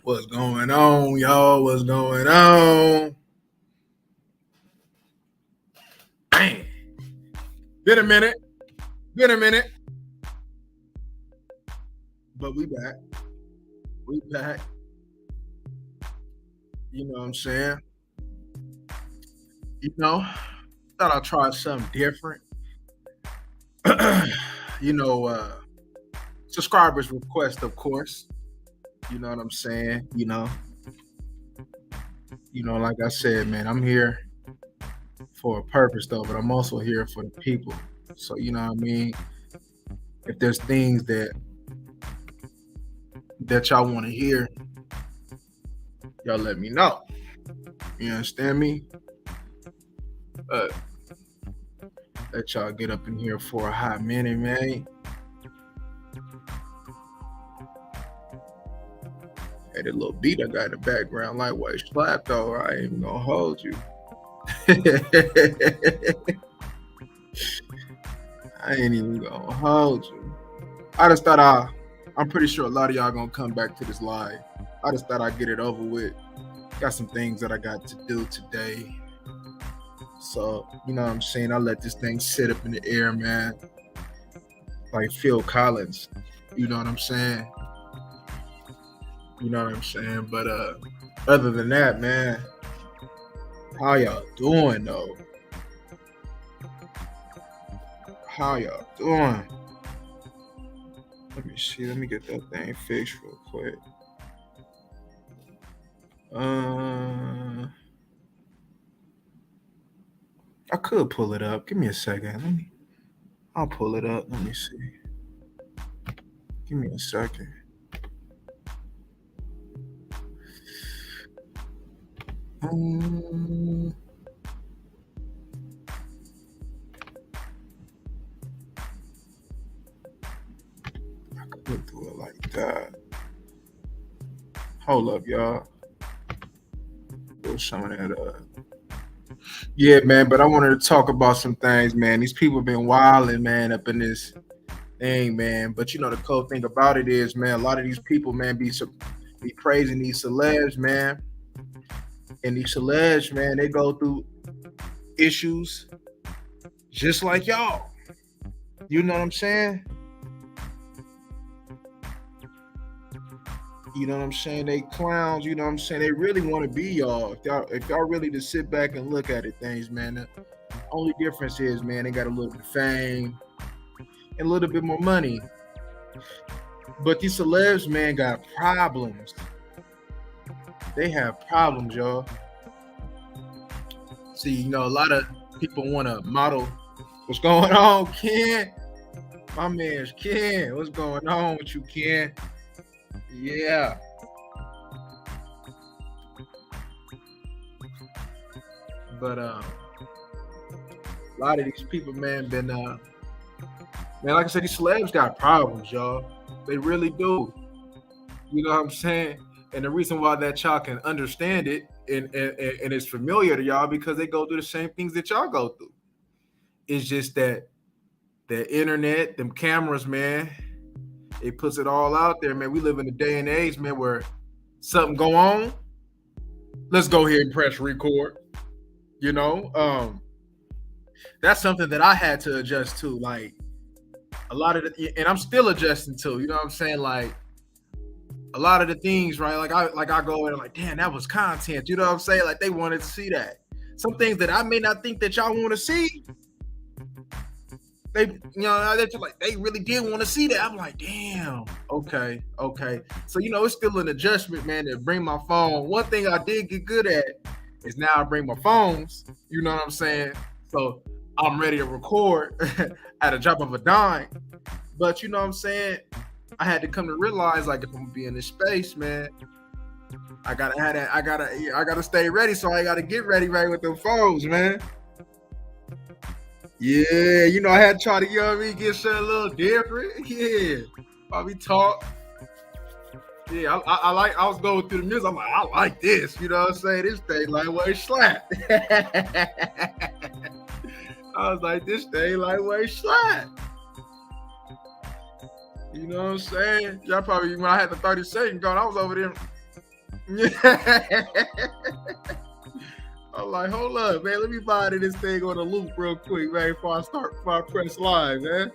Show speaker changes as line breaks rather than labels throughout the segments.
What's going on, y'all? What's going on? Bang. Been a minute. Been a minute. But we back. We back. You know what I'm saying? You know, thought I'd try something different. you know, subscribers request, of course. You know what I'm saying? Like I said, man, I'm here for a purpose though, but I'm also here for the people. So you know what I mean? If there's things that y'all want to hear, y'all let me know. You understand me? Let y'all get up in here for a hot minute, man. Hey, the little beat I got in the background, lightweight slap though. I ain't even gonna hold you. I ain't even gonna hold you. I just thought I'm pretty sure a lot of y'all gonna come back to this live. I just thought I'd get it over with. Got some things that I got to do today. So, you know what I'm saying? I let this thing sit up in the air, man. Like Phil Collins. You know what I'm saying? But other than that, man, how y'all doing though? How y'all doing? Let me see. Let me get that thing fixed real quick. I could pull it up. Give me a second. I'll pull it up. Let me see. Give me a second. I could do it like that. Hold up, y'all. Do some of that. Yeah, man, but I wanted to talk about some things, man. These people been wilding, man, up in this thing, man. But you know, the cool thing about it is, man, a lot of these people, man, be praising these celebs, man. And these celebs, man, they go through issues just like y'all. You know what I'm saying? You know what I'm saying? They clowns, you know what I'm saying? They really want to be y'all. If y'all really just sit back and look at it, things, man. The only difference is, man, they got a little bit of fame and a little bit more money. But these celebs, man, got problems. They have problems, y'all. See, you know, a lot of people want to model. What's going on, Ken? My man's Ken. What's going on with you, Ken? Yeah. But a lot of these people, man, man, like I said, these celebs got problems, y'all. They really do. You know what I'm saying? And the reason why that y'all can understand it and it's familiar to y'all because they go through the same things that y'all go through. It's just that the internet, them cameras, man, it puts it all out there, man. We live in a day and age, man, where something go on. Let's go ahead and press record. You know, that's something that I had to adjust to. Like a lot of and I'm still adjusting to. You know what I'm saying? Like a lot of the things, right? Like I go in and like, damn, that was content. You know what I'm saying? Like they wanted to see that. Some things that I may not think that y'all want to see. They, you know, they really did want to see that. I'm like, damn, okay. So, you know, it's still an adjustment, man, to bring my phone. One thing I did get good at is now I bring my phones, you know what I'm saying? So I'm ready to record at a drop of a dime. But you know what I'm saying? I had to come to realize, like, if I'm gonna be in this space, man, I gotta have that. I gotta stay ready. So I gotta get ready with them phones, man. Yeah, you know, I had to try to, you know what I mean, get something a little different. Yeah, probably talk. Yeah, I was going through the music. I'm like, I like this. You know what I'm saying? This thing lightweight slap. I was like, this thing lightweight slap. You know what I'm saying? Y'all probably, when I had the 30 second going, I was over there. I'm like, hold up, man. Let me buy this thing on the loop real quick, man, before I press live, man.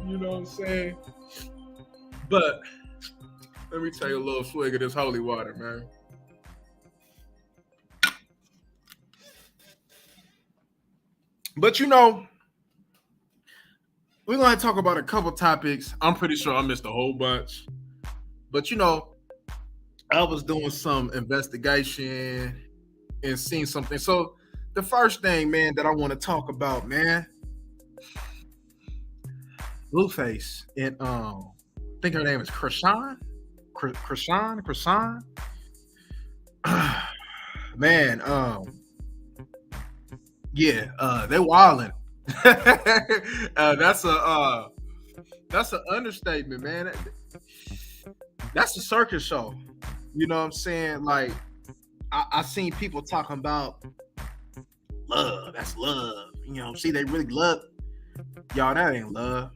You know what I'm saying? But let me tell you a little swig of this holy water, man. But we're gonna talk about a couple topics. I'm pretty sure I missed a whole bunch. But I was doing some investigation and seeing something. So the first thing, man, that I want to talk about, man, Blueface and I think her name is Krishan. Krishan. Man, yeah, they wilding. That's an understatement, man. That's a circus show. You know what I'm saying? Like I seen people talking about love. That's love. See, they really love y'all. That ain't love.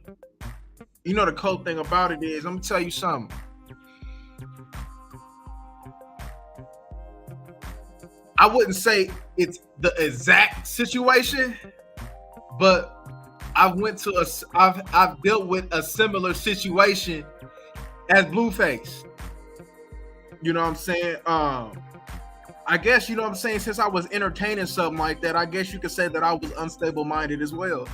The cool thing about it is, I'm gonna tell you something. I wouldn't say it's the exact situation, but I've dealt with a similar situation as Blueface. You know what I'm saying? I guess, you know what I'm saying, since I was entertaining something like that, I guess you could say that I was unstable minded as well.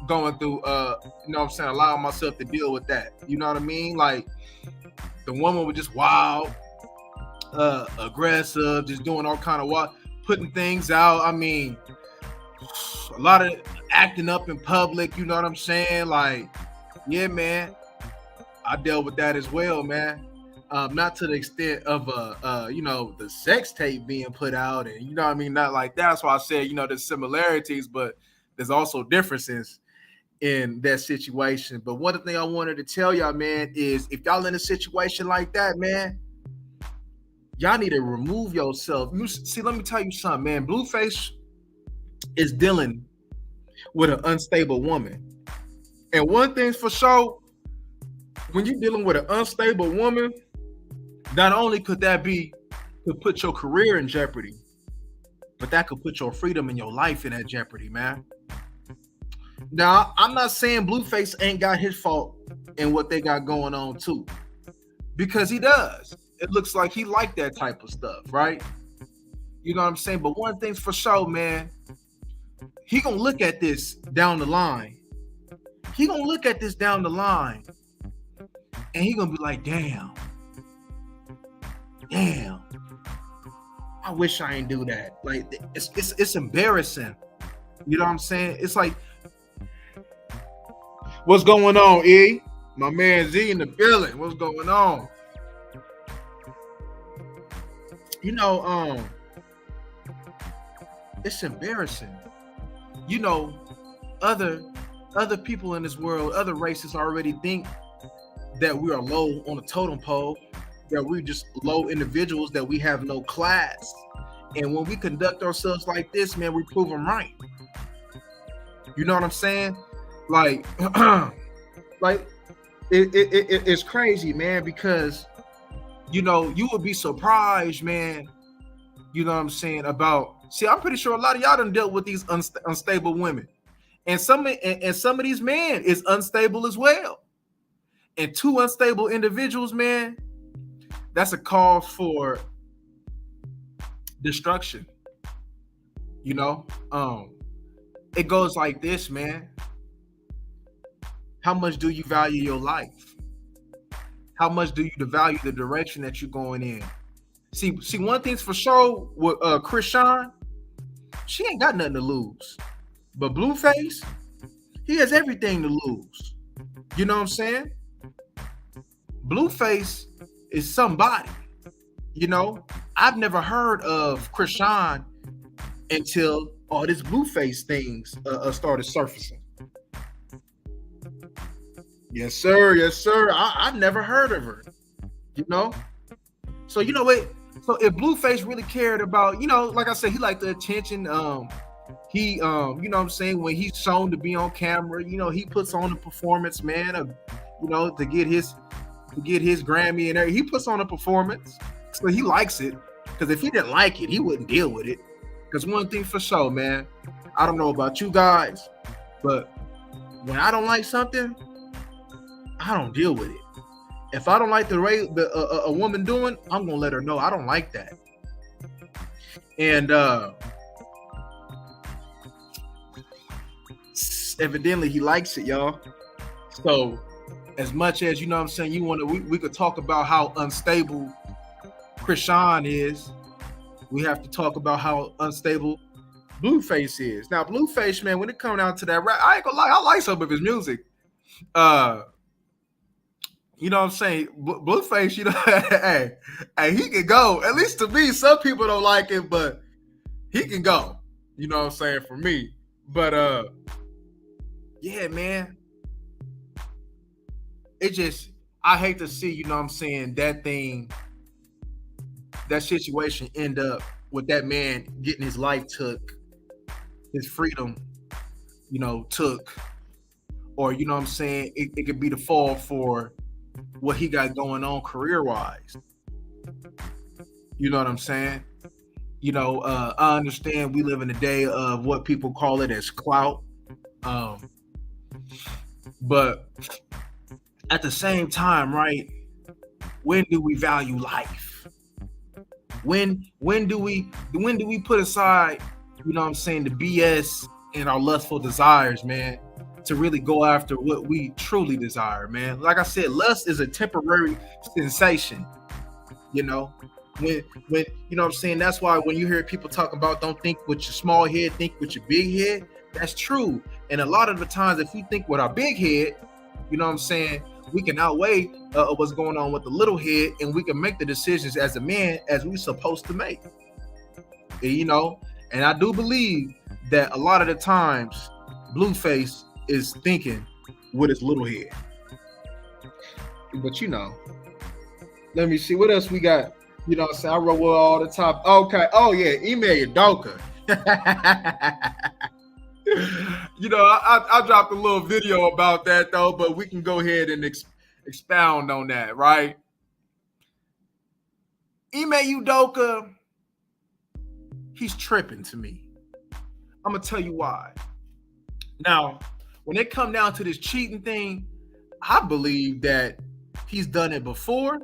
Going through you know what I'm saying, allowing myself to deal with that. You know what I mean? Like the woman was just wild, aggressive, just doing all kind of wild, putting things out. I mean, a lot of acting up in public, you know what I'm saying? Like, yeah, man, I dealt with that as well, man. Not to the extent of the sex tape being put out, and you know what I mean, not like that. That's why I said, there's similarities, but there's also differences in that situation. But one thing I wanted to tell y'all, man, is if y'all in a situation like that, man, y'all need to remove yourself. See, let me tell you something, man. Blueface is dealing with an unstable woman. And one thing's for sure, when you're dealing with an unstable woman, not only could put your career in jeopardy, but that could put your freedom and your life in that jeopardy, man. Now, I'm not saying Blueface ain't got his fault in what they got going on too, because he does. It looks like he liked that type of stuff, right? You know what I'm saying? But one thing's for sure, man, he gonna look at this down the line. And he gonna be like, damn, I wish I ain't do that. Like, it's embarrassing. You know what I'm saying? It's like, what's going on, E? My man Z in the building. What's going on? It's embarrassing. Other people in this world, other races already think that we are low on the totem pole, that we're just low individuals, that we have no class. And when we conduct ourselves like this, man, we prove them right. You know what I'm saying? Like, it's crazy, man, because, you would be surprised, man, you know what I'm saying, I'm pretty sure a lot of y'all done dealt with these unstable women. And some of these men is unstable as well. And two unstable individuals, man, that's a call for destruction. It goes like this, man. How much do you value your life? How much do you value the direction that you're going in? See, one thing's for sure with Krishan, she ain't got nothing to lose. But Blueface, he has everything to lose. You know what I'm saying? Blueface is somebody. I've never heard of Krishan until all this Blueface things started surfacing. Yes, sir. I never heard of her. So what? So if Blueface really cared about, like I said, he liked the attention. He, you know what I'm saying, when he's shown to be on camera, he puts on the performance, man, of, to get to get his Grammy and everything. He puts on a performance, so he likes it. Because if he didn't like it, he wouldn't deal with it. Because one thing for sure, man, I don't know about you guys, but when I don't like something, I don't deal with it. If I don't like the way a woman doing, I'm gonna let her know I don't like that. And evidently he likes it, y'all. So as much as, you know what I'm saying, you want to, we could talk about how unstable Krishan is. We have to talk about how unstable Blueface is. Now, Blueface, man, when it comes down to that rap, I ain't gonna lie, I like some of his music. You know what I'm saying? Blueface, you know, hey, he can go. At least to me, some people don't like it, but he can go. You know what I'm saying? For me. But yeah, man. It just, I hate to see, you know what I'm saying, that situation end up with that man getting his life took, his freedom, you know, took, or, you know what I'm saying, it could be the fall for what he got going on career-wise. You know what I'm saying? You know, I understand we live in a day of what people call it as clout. But at the same time, right, when do we value life? When do we put aside, you know what I'm saying, the BS and our lustful desires, man, to really go after what we truly desire, man? Like I said, lust is a temporary sensation, you know. When you know what I'm saying, that's why when you hear people talking about don't think with your small head, think with your big head, that's true. And a lot of the times, if we think with our big head, you know what I'm saying, we can outweigh what's going on with the little head, and we can make the decisions as a man as we're supposed to make. And, you know, and I do believe that a lot of the times Blueface is thinking with his little head. But, you know, let me see what else we got. You know what I'm saying? I wrote with all the top. Okay. Oh, yeah. Email Udoka. You know, I dropped a little video about that, though, but we can go ahead and expound on that, right? Ime Udoka, he's tripping to me. I'm going to tell you why. Now, when it come down to this cheating thing, I believe that he's done it before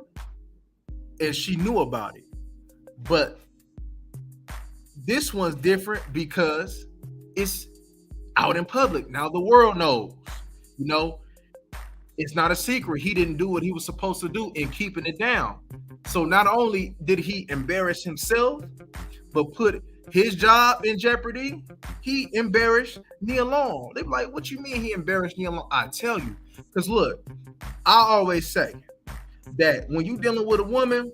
and she knew about it. But this one's different because it's out in public. Now the world knows, you know, it's not a secret. He didn't do what he was supposed to do in keeping it down. So not only did he embarrass himself, but put his job in jeopardy, he embarrassed Nia Long. They're like, what you mean he embarrassed Nia Long? I tell you. Because look, I always say that when you're dealing with a woman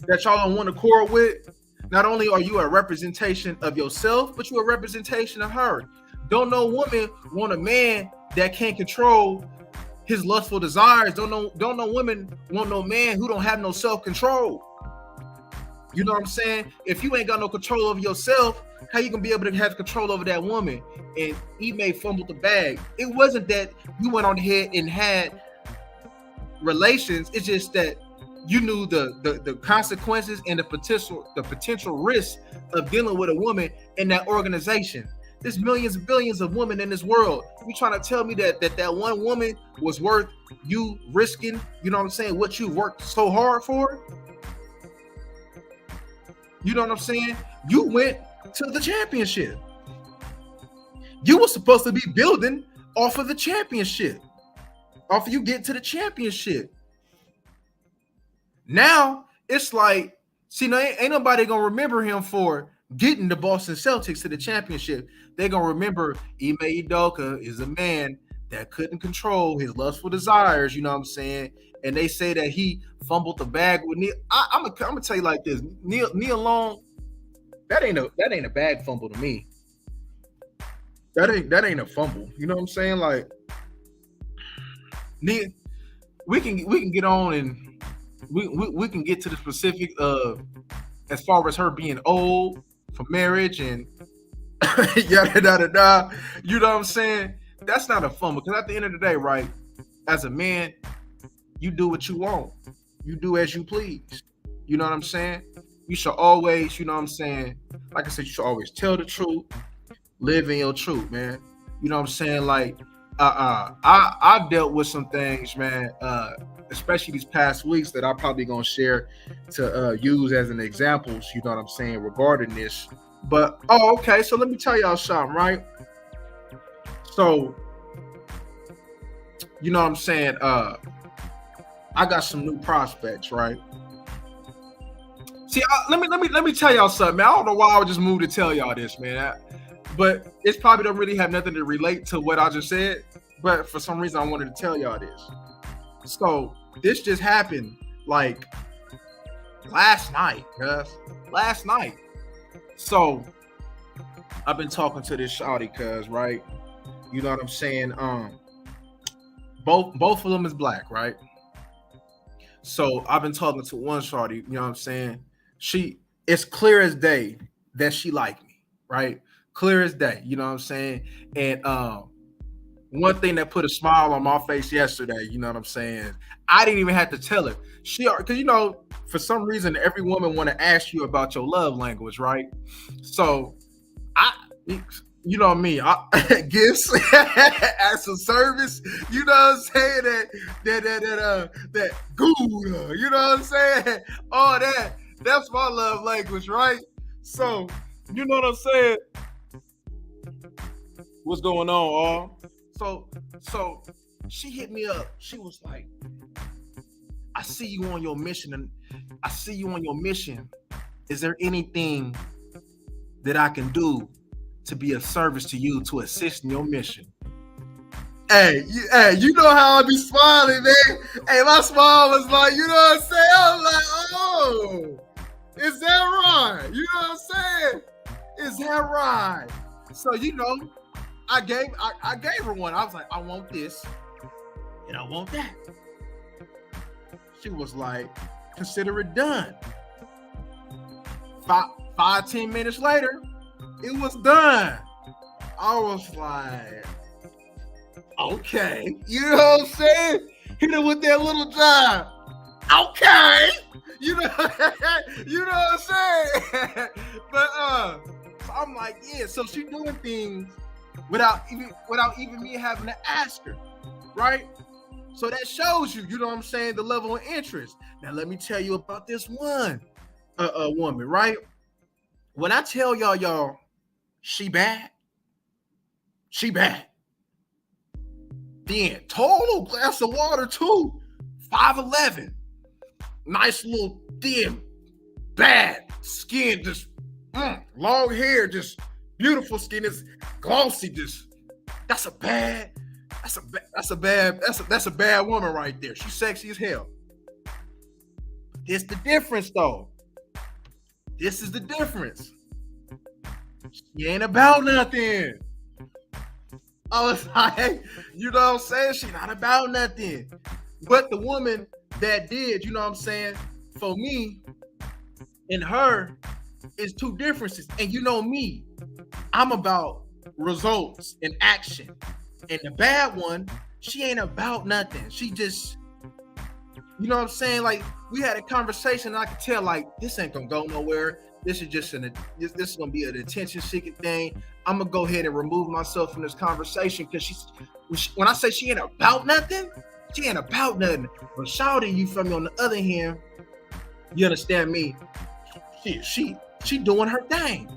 that y'all don't want to quarrel with, not only are you a representation of yourself, but you're a representation of her. Don't no woman want a man that can't control his lustful desires. Don't no women want no man who don't have no self-control. You know what I'm saying? If you ain't got no control over yourself, how you gonna be able to have control over that woman? And he may fumble the bag. It wasn't that you went on ahead and had relations. It's just that you knew the consequences and the potential risks of dealing with a woman in that organization. There's millions and billions of women in this world. You trying to tell me that one woman was worth you risking, you know what I'm saying, what you worked so hard for? You know what I'm saying? You went to the championship. You were supposed to be building off of the championship. Off of you getting to the championship. Now, it's like, see, now ain't nobody going to remember him for getting the Boston Celtics to the championship. They're going to remember Ime Udoka is a man that couldn't control his lustful desires, you know what I'm saying? And they say that he fumbled the bag with Neil. I'm gonna tell you like this. Neil Long, that ain't a bag fumble to me. That ain't a fumble. You know what I'm saying? Like, Neil, we can get on and we can get to the specific of as far as her being old for marriage and yada yada yada. You know what I'm saying? That's not a fumble because at the end of the day, right? As a man, you do what you want. You do as you please. You know what I'm saying? You should always, you know what I'm saying? Like I said, you should always tell the truth, live in your truth, man. You know what I'm saying? Like, I've dealt with some things, man. Especially these past weeks that I'm probably gonna share to use as an examples. You know what I'm saying regarding this. But okay. So let me tell y'all something, right? So you know what I'm saying? I got some new prospects, right? See, let me tell y'all something, man. I don't know why I would just move to tell y'all this, man. But it's probably don't really have nothing to relate to what I just said. But for some reason, I wanted to tell y'all this. So this just happened like last night, guys. Last night. So I've been talking to this shawty, cuz, right? You know what I'm saying? Both of them is black, right? So I've been talking to one shawty, you know what I'm saying? It's clear as day that she liked me, right? Clear as day, you know what I'm saying? And one thing that put a smile on my face yesterday, you know what I'm saying? I didn't even have to tell her. Because, you know, for some reason, every woman want to ask you about your love language, right? So you know me, gifts as a service, you know what I'm saying? That Gouda, you know what I'm saying? All that's my love language, right? So, you know what I'm saying? What's going on, all? So she hit me up. She was like, I see you on your mission, and I see you on your mission. Is there anything that I can do to be of service to you to assist in your mission? Hey, you know how I be smiling, man. Hey, my smile was like, you know what I'm saying? I was like, oh, is that right? You know what I'm saying? Is that right? So, you know, I gave her one. I was like, I want this and I want that. She was like, consider it done. 10 minutes later, it was done. I was like, okay. You know what I'm saying? Hit her with that little job. Okay. You know what I'm saying? But so I'm like, yeah, so she doing things without even me having to ask her, right? So that shows you know what I'm saying, the level of interest. Now let me tell you about this one woman, right? When I tell y'all, she bad. Then total glass of water too, 5'11", nice little thin, bad skin, just long hair, just beautiful skin, it's glossy. That's a bad woman right there. She's sexy as hell. Here's the difference, though. This is the difference. She ain't about nothing. I was like, you know what I'm saying? She not about nothing. But the woman that did, you know what I'm saying, for me and her is two differences. And you know me, I'm about results and action. And the bad one, she ain't about nothing. She just, you know what I'm saying? Like, we had a conversation and I could tell, like, this ain't gonna go nowhere. This is just this is gonna be an attention-seeking thing. I'm gonna go ahead and remove myself from this conversation because when I say she ain't about nothing, she ain't about nothing. But shouting you from me on the other hand, you understand me? She doing her thing.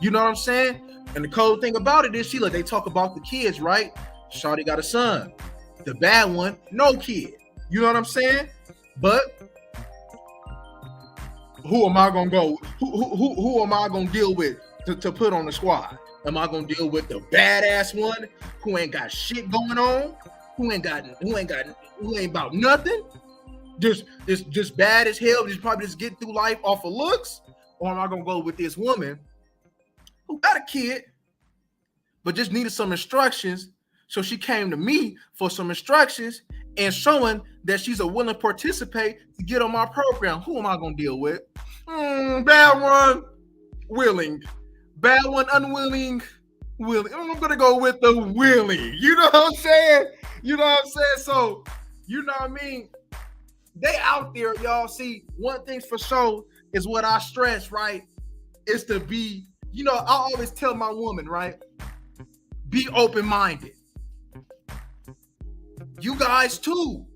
You know what I'm saying? And the cold thing about it is, they talk about the kids, right? Shawty got a son. The bad one, no kid. You know what I'm saying? But who am I gonna go? Who am I gonna deal with to put on the squad? Am I gonna deal with the badass one who ain't got shit going on? Who ain't about nothing? Just bad as hell, just probably just get through life off of looks? Or am I gonna go with this woman who got a kid, but just needed some instructions? So she came to me for some instructions and showing that she's a willing participate to get on my program. Who am I gonna deal with? Bad one, willing. Bad one, unwilling, willing. I'm gonna go with the willing. You know what I'm saying? So, you know what I mean? They out there, y'all. See, one thing's for sure is what I stress, right? Is to be, I always tell my woman, right? Be open-minded. You guys too.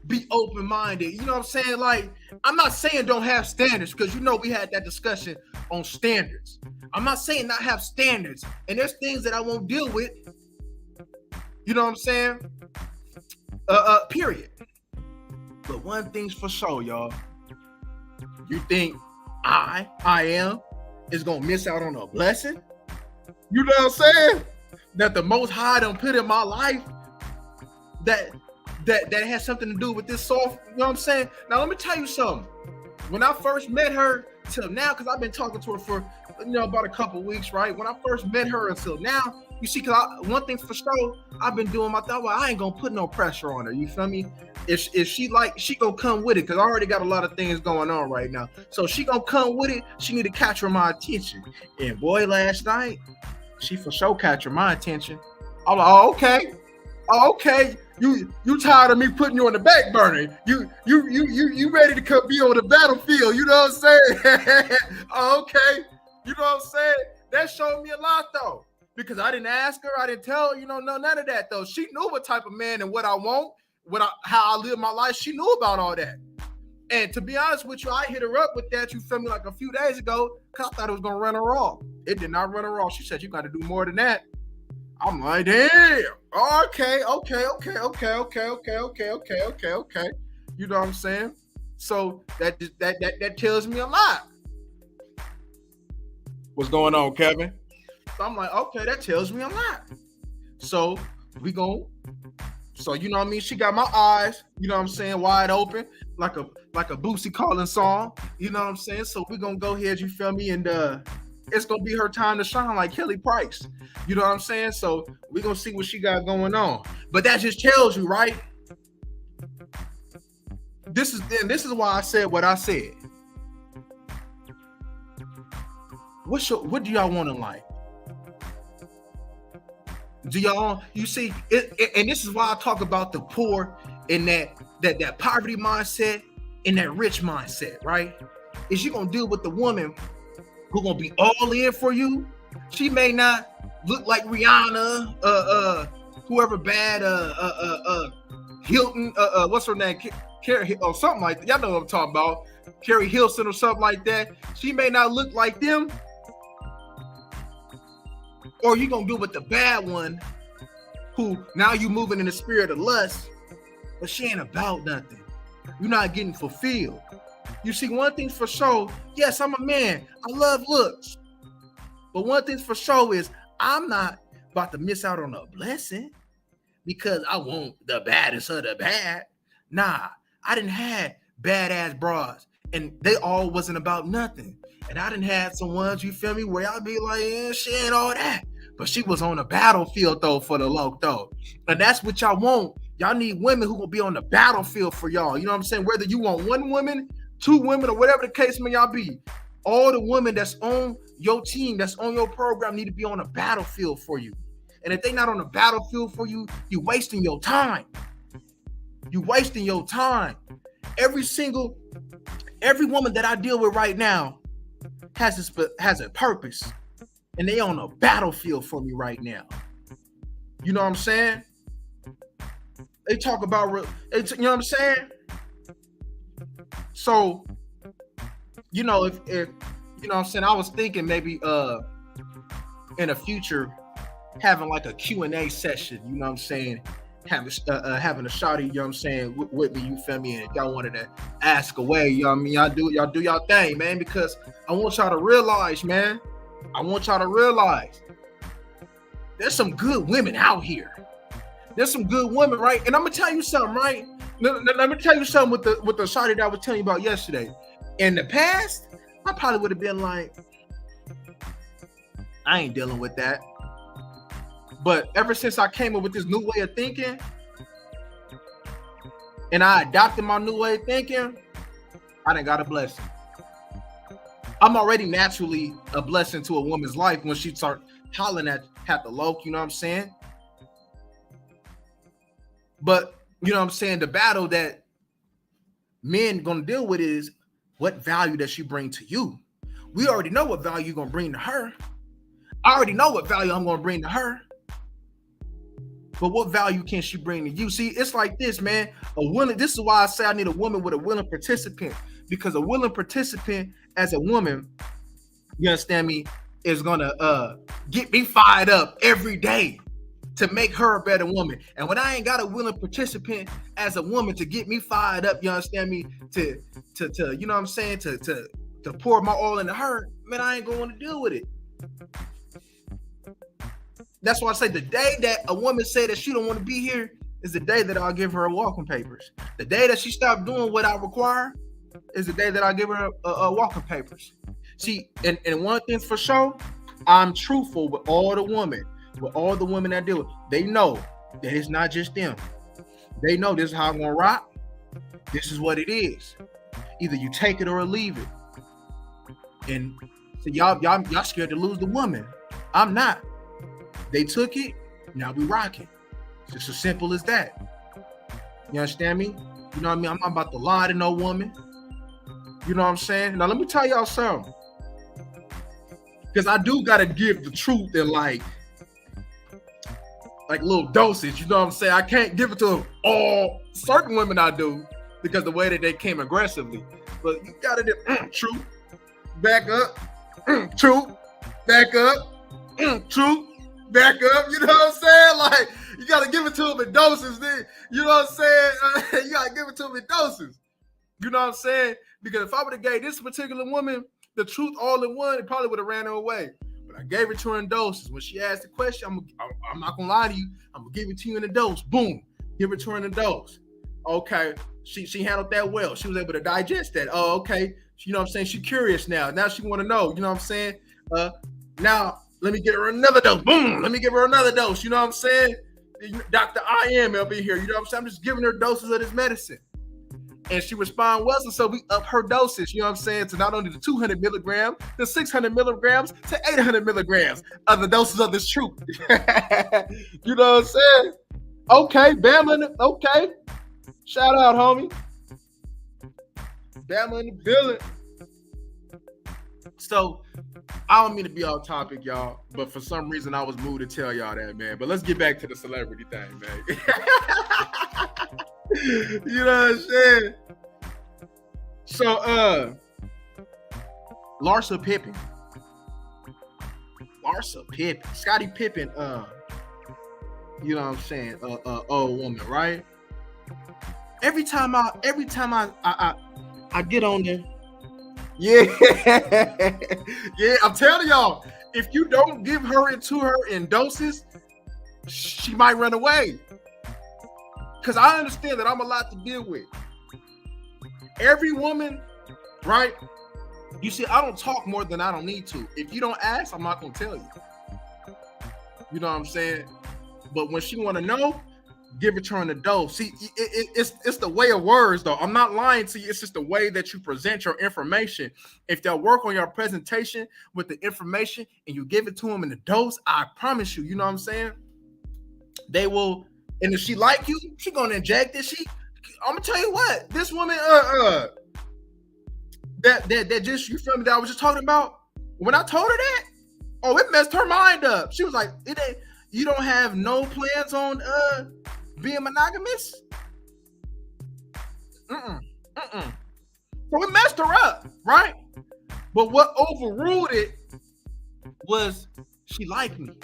Be open-minded. You know what I'm saying? Like, I'm not saying don't have standards, because we had that discussion on standards. I'm not saying not have standards. And there's things that I won't deal with. You know what I'm saying? Period. But one thing's for sure, y'all. You think I am is gonna miss out on a blessing? You know what I'm saying? That the Most High done put in my life that has something to do with this soft, you know what I'm saying? Now let me tell you something. When I first met her till now, because I've been talking to her for about a couple weeks, right? When I first met her until now, you see, because one thing's for sure, I've been doing my thing. Well, I ain't gonna put no pressure on her. You feel me? If she gonna come with it, because I already got a lot of things going on right now. So she gonna come with it. She need to capture my attention. And boy, last night, she for sure captured my attention. I'm like, oh, okay. You tired of me putting you on the back burner? You ready to come be on the battlefield? You know what I'm saying? Okay. You know what I'm saying? That showed me a lot though, because I didn't ask her, I didn't tell her, none of that though. She knew what type of man and what I want, how I live my life. She knew about all that. And to be honest with you, I hit her up with that, you feel me, like a few days ago, because I thought it was gonna run her off. It did not run her off. She said, you got to do more than that. I'm like, damn. Okay. You know what I'm saying? So that tells me a lot. What's going on, Kevin? So I'm like, okay, that tells me a lot. So we go. So you know what I mean? She got my eyes, you know what I'm saying, wide open, like a Boosie Collins song. You know what I'm saying? So we're gonna go ahead, you feel me, and it's gonna be her time to shine like Kelly Price. You know what I'm saying? So we're gonna see what she got going on. But that just tells you, right? This is why I said what I said. What do y'all want in life? Do y'all, you see, and this is why I talk about the poor and that poverty mindset and that rich mindset, right? Is you gonna deal with the woman who gonna be all in for you. She may not look like Rihanna, whoever bad, Hilton, what's her name, Carrie, or something like that. Y'all know what I'm talking about, Carrie Hilson or something like that. She may not look like them. Or you gonna deal with the bad one who now you moving in the spirit of lust, but she ain't about nothing. You're not getting fulfilled. You see, one thing's for sure, yes, I'm a man. I love looks. But one thing's for sure is I'm not about to miss out on a blessing because I want the baddest of the bad. Nah, I didn't have badass bras and they all wasn't about nothing. And I didn't have some ones, you feel me, where I'll be like, yeah, she ain't all that. But she was on the battlefield though for the low though. And that's what y'all want. Y'all need women who will be on the battlefield for y'all. You know what I'm saying? Whether you want one woman, two women, or whatever the case may y'all be. All the women that's on your team, that's on your program, need to be on a battlefield for you. And if they're not on the battlefield for you, you're wasting your time. You're wasting your time. Every woman that I deal with right now has a purpose. And they on a battlefield for me right now. You know what I'm saying? They talk about, you know what I'm saying? So, if you know what I'm saying, I was thinking maybe in the future having like a Q&A session, you know what I'm saying? Having a shawty, you know what I'm saying, with me, you feel me? And if y'all wanted to ask away, you know what I mean? Y'all do y'all thing, man, because I want y'all to realize, man. I want y'all to realize there's some good women out here. There's some good women, right? And I'm gonna tell you something, right? Let me tell you something with the shawty that I was telling you about yesterday. In the past, I probably would have been like, I ain't dealing with that. But ever since I came up with this new way of thinking, and I adopted my new way of thinking, I done got a blessing. I'm already naturally a blessing to a woman's life when she start hollering at the loc, you know what I'm saying? But, you know what I'm saying, the battle that men gonna deal with is what value does she bring to you? We already know what value you're gonna bring to her. I already know what value I'm gonna bring to her. But what value can she bring to you? See, it's like this, man. This is why I say I need a woman with a willing participant. Because a willing participant as a woman, you understand me, is gonna get me fired up every day to make her a better woman. And when I ain't got a willing participant as a woman to get me fired up, you understand me, to you know what I'm saying, to pour my all into her, man, I ain't gonna want to deal with it. That's why I say the day that a woman say that she don't want to be here is the day that I'll give her walking papers. The day that she stopped doing what I require is the day that I give her a walking papers. See, and one thing's for sure, I'm truthful with all the women I deal with. They know that it's not just them. They know this is how I'm gonna rock. This is what it is. Either you take it or leave it. And so y'all scared to lose the woman. I'm not. They took it, now we rocking. It's just as simple as that. You understand me? You know what I mean? I'm not about to lie to no woman. You know what I'm saying? Now let me tell y'all something. Because I do gotta give the truth in like little dosage, you know what I'm saying? I can't give it to all certain women I do because the way that they came aggressively. But you gotta do truth, back up, truth, back up, truth, back up, you know what I'm saying? Like, you gotta give it to them in doses, then, you know what I'm saying? You gotta give it to them in doses. You know what I'm saying? Because if I would have gave this particular woman the truth all in one, it probably would have ran her away. But I gave it to her in doses. When she asked the question, I'm not gonna lie to you, I'm gonna give it to you in a dose. Boom, give it to her in a dose. Okay, she handled that well. She was able to digest that. Oh, okay. You know what I'm saying? She's curious now. Now she want to know. You know what I'm saying? Now let me give her another dose. Boom. Let me give her another dose. You know what I'm saying? Dr. I am up in here. You know what I'm saying? I'm just giving her doses of this medicine. And she respond well, so we up her dosage, you know what I'm saying, to not only the 200 milligrams, the 600 milligrams, to 800 milligrams of the doses of this truth. You know what I'm saying? Okay, Bama, okay. Shout out, homie. Bama in the building. So, I don't mean to be off topic, y'all, but for some reason I was moved to tell y'all that, man. But let's get back to the celebrity thing, man. You know what I'm saying? So, Larsa Pippen, Scottie Pippen, you know what I'm saying? Old woman, right? Every time I get on there, yeah, yeah. I'm telling y'all, if you don't give her into her in doses, she might run away. Because I understand that I'm a lot to deal with. Every woman, right? You see, I don't talk more than I don't need to. If you don't ask, I'm not going to tell you. You know what I'm saying? But when she want to know, give it to her in a dose. See, it's the way of words, though. I'm not lying to you. It's just the way that you present your information. If they'll work on your presentation with the information and you give it to them in a dose, I promise you, you know what I'm saying? They will. And if she like you, she gonna inject it. I'm gonna tell you what, this woman, that just, you feel me, that I was just talking about. When I told her that, oh, it messed her mind up. She was like, you don't have no plans on being monogamous? So it messed her up, right? But what overruled it was she liked me.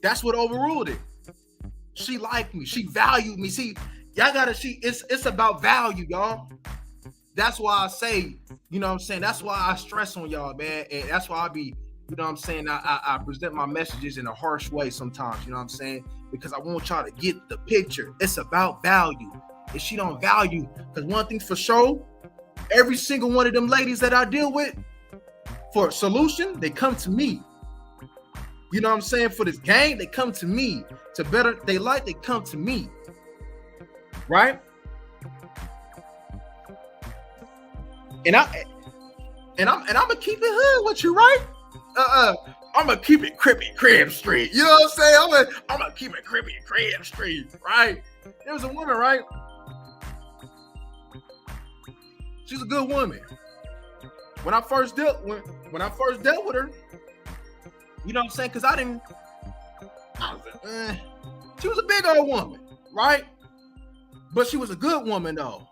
That's what overruled it. She liked me. She valued me. See, y'all gotta see, it's about value, y'all. That's why I say, you know what I'm saying? That's why I stress on y'all, man. And that's why I be, you know what I'm saying? I present my messages in a harsh way sometimes, you know what I'm saying? Because I want y'all to get the picture. It's about value. If she don't value, because one thing for sure, every single one of them ladies that I deal with, for a solution, they come to me. You know what I'm saying? For this game, they come to me. To better they life, they come to me. Right? And I'm gonna keep it hood with you, right? I'm gonna keep it crib street. You know what I'm saying? I'm gonna keep it crib street, right? There was a woman, right? She's a good woman. When I first dealt with her, you know what I'm saying? Because I was like, she was a big old woman, right? But she was a good woman though.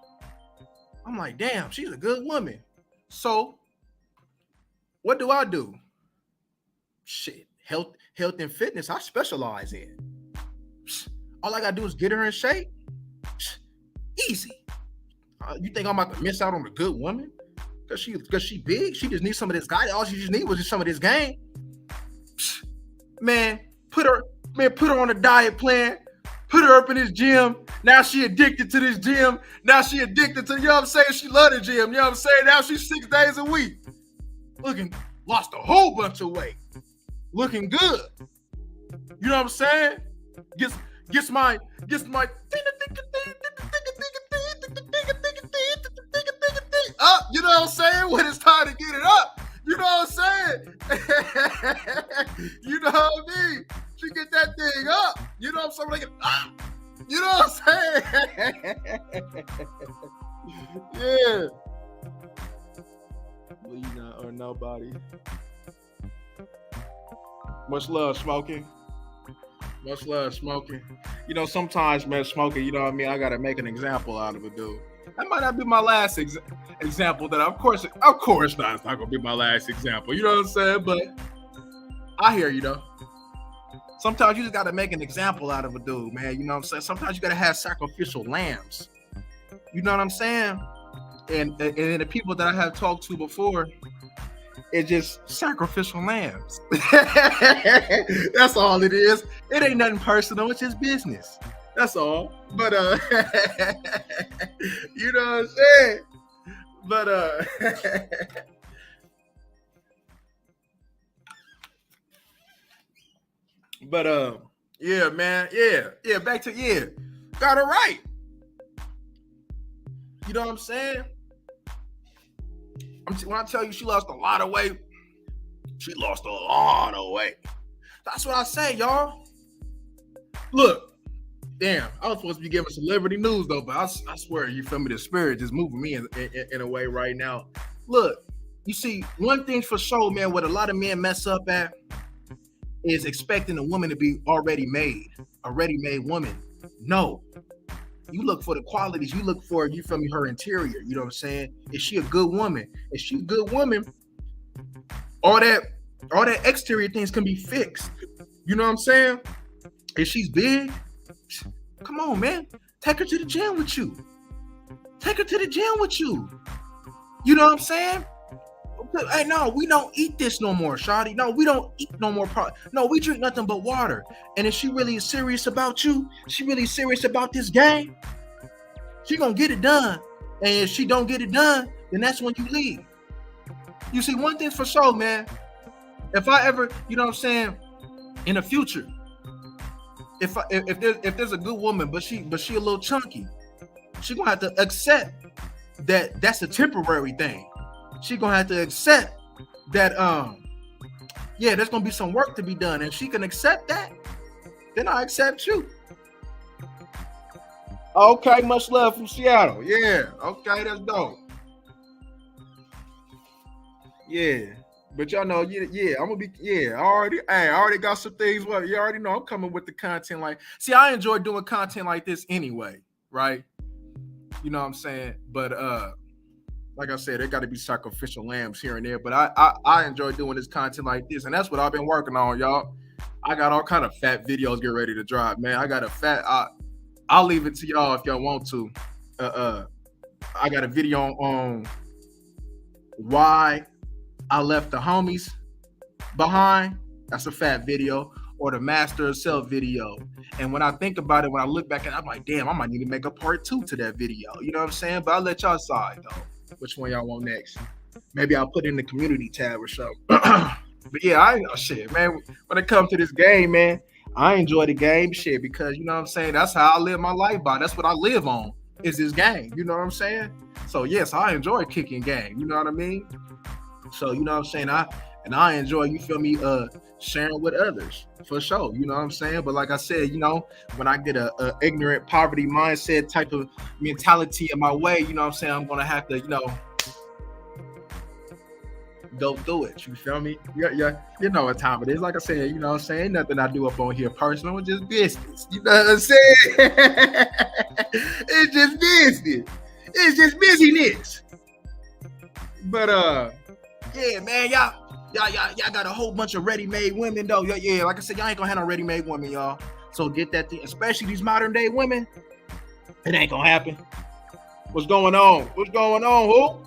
I'm like, damn, she's a good woman. So what do? Shit, health and fitness, I specialize in. All I gotta do is get her in shape. Easy. You think I'm about to miss out on a good woman? Cause she big. She just needs some of this guy. All she just needs was just some of this game. Man, put her on a diet plan. Put her up in this gym. Now she addicted to this gym. Now she addicted to, you know what I'm saying? She love the gym. You know what I'm saying? Now she's 6 days a week. Lost a whole bunch of weight. Looking good. You know what I'm saying? Gets my up, you know what I'm saying? When it's time to get it up, you know what I'm saying? You know what I mean? She get that thing up, you know what I'm saying? Like, you know what I'm saying? Yeah. Lena or nobody. Much love, Smoking. Much love, Smoking. You know, sometimes, man, Smoking, you know what I mean? I got to make an example out of a dude. That might not be my last example. That of course not. It's not gonna be my last example. You know what I'm saying? But I hear you though. Sometimes you just gotta make an example out of a dude, man. You know what I'm saying? Sometimes you gotta have sacrificial lambs. You know what I'm saying? And the people that I have talked to before, it's just sacrificial lambs. That's all it is. It ain't nothing personal. It's just business. That's all. But you know what I'm saying? But yeah, man. Yeah, back to got it right. You know what I'm saying? When I tell you she lost a lot of weight, she lost a lot of weight. That's what I say, y'all. Look. Damn, I was supposed to be giving celebrity news though, but I swear, you feel me? The spirit just moving me in a way right now. Look, you see, one thing for sure, man, what a lot of men mess up at is expecting a woman to be a ready-made woman. No, you look for the qualities. You look for, you feel me, her interior. You know what I'm saying? Is she a good woman? If she a good woman, all that exterior things can be fixed. You know what I'm saying? If she's big, come on, man. Take her to the gym with you. You know what I'm saying? Hey, no, we don't eat this no more, shawty. No, we don't eat no more No, we drink nothing but water. And if she really is serious about you, she really serious about this game, she gonna get it done. And if she don't get it done, then that's when you leave. You see, one thing's for sure, man. If I ever, you know what I'm saying, in the future, if there's a good woman, but she a little chunky, she gonna have to accept that that's a temporary thing. She gonna have to accept that there's gonna be some work to be done, and she can accept that, then I accept you. Okay, much love from Seattle. Yeah, okay, that's dope. Yeah. But y'all know, I'm gonna be, I already got some things. Well, you already know I'm coming with the content. Like, see, I enjoy doing content like this anyway, right? You know what I'm saying? But like I said, there got to be sacrificial lambs here and there. But I enjoy doing this content like this, and that's what I've been working on, y'all. I got all kind of fat videos get ready to drop, man. I got a fat. I'll leave it to y'all if y'all want to. I got a video on why I left the homies behind. That's a fat video. Or the master of self video. And when I think about it, when I look back at it, I'm like, damn, I might need to make a part 2 to that video. You know what I'm saying? But I'll let y'all decide though, which one y'all want next. Maybe I'll put it in the community tab or something. But yeah, shit, man. When it comes to this game, man, I enjoy the game shit because, you know what I'm saying? That's how I live my life by. That's what I live on, is this game. You know what I'm saying? So yes, I enjoy kicking game. You know what I mean? So, you know what I'm saying? and I enjoy, you feel me, sharing with others for sure. You know what I'm saying? But like I said, when I get a ignorant poverty mindset type of mentality in my way, you know what I'm saying, I'm gonna have to, go through it. You feel me? Yeah, yeah. You know what time it is. Like I said, you know what I'm saying? Nothing I do up on here personal, it's just business. You know what I'm saying? It's just business. It's just busyness. But yeah, man, y'all got a whole bunch of ready-made women though. Yeah, like I said, y'all ain't gonna have no ready-made women, y'all. So get that thing, especially these modern day women. It ain't gonna happen. What's going on? What's going on? Who?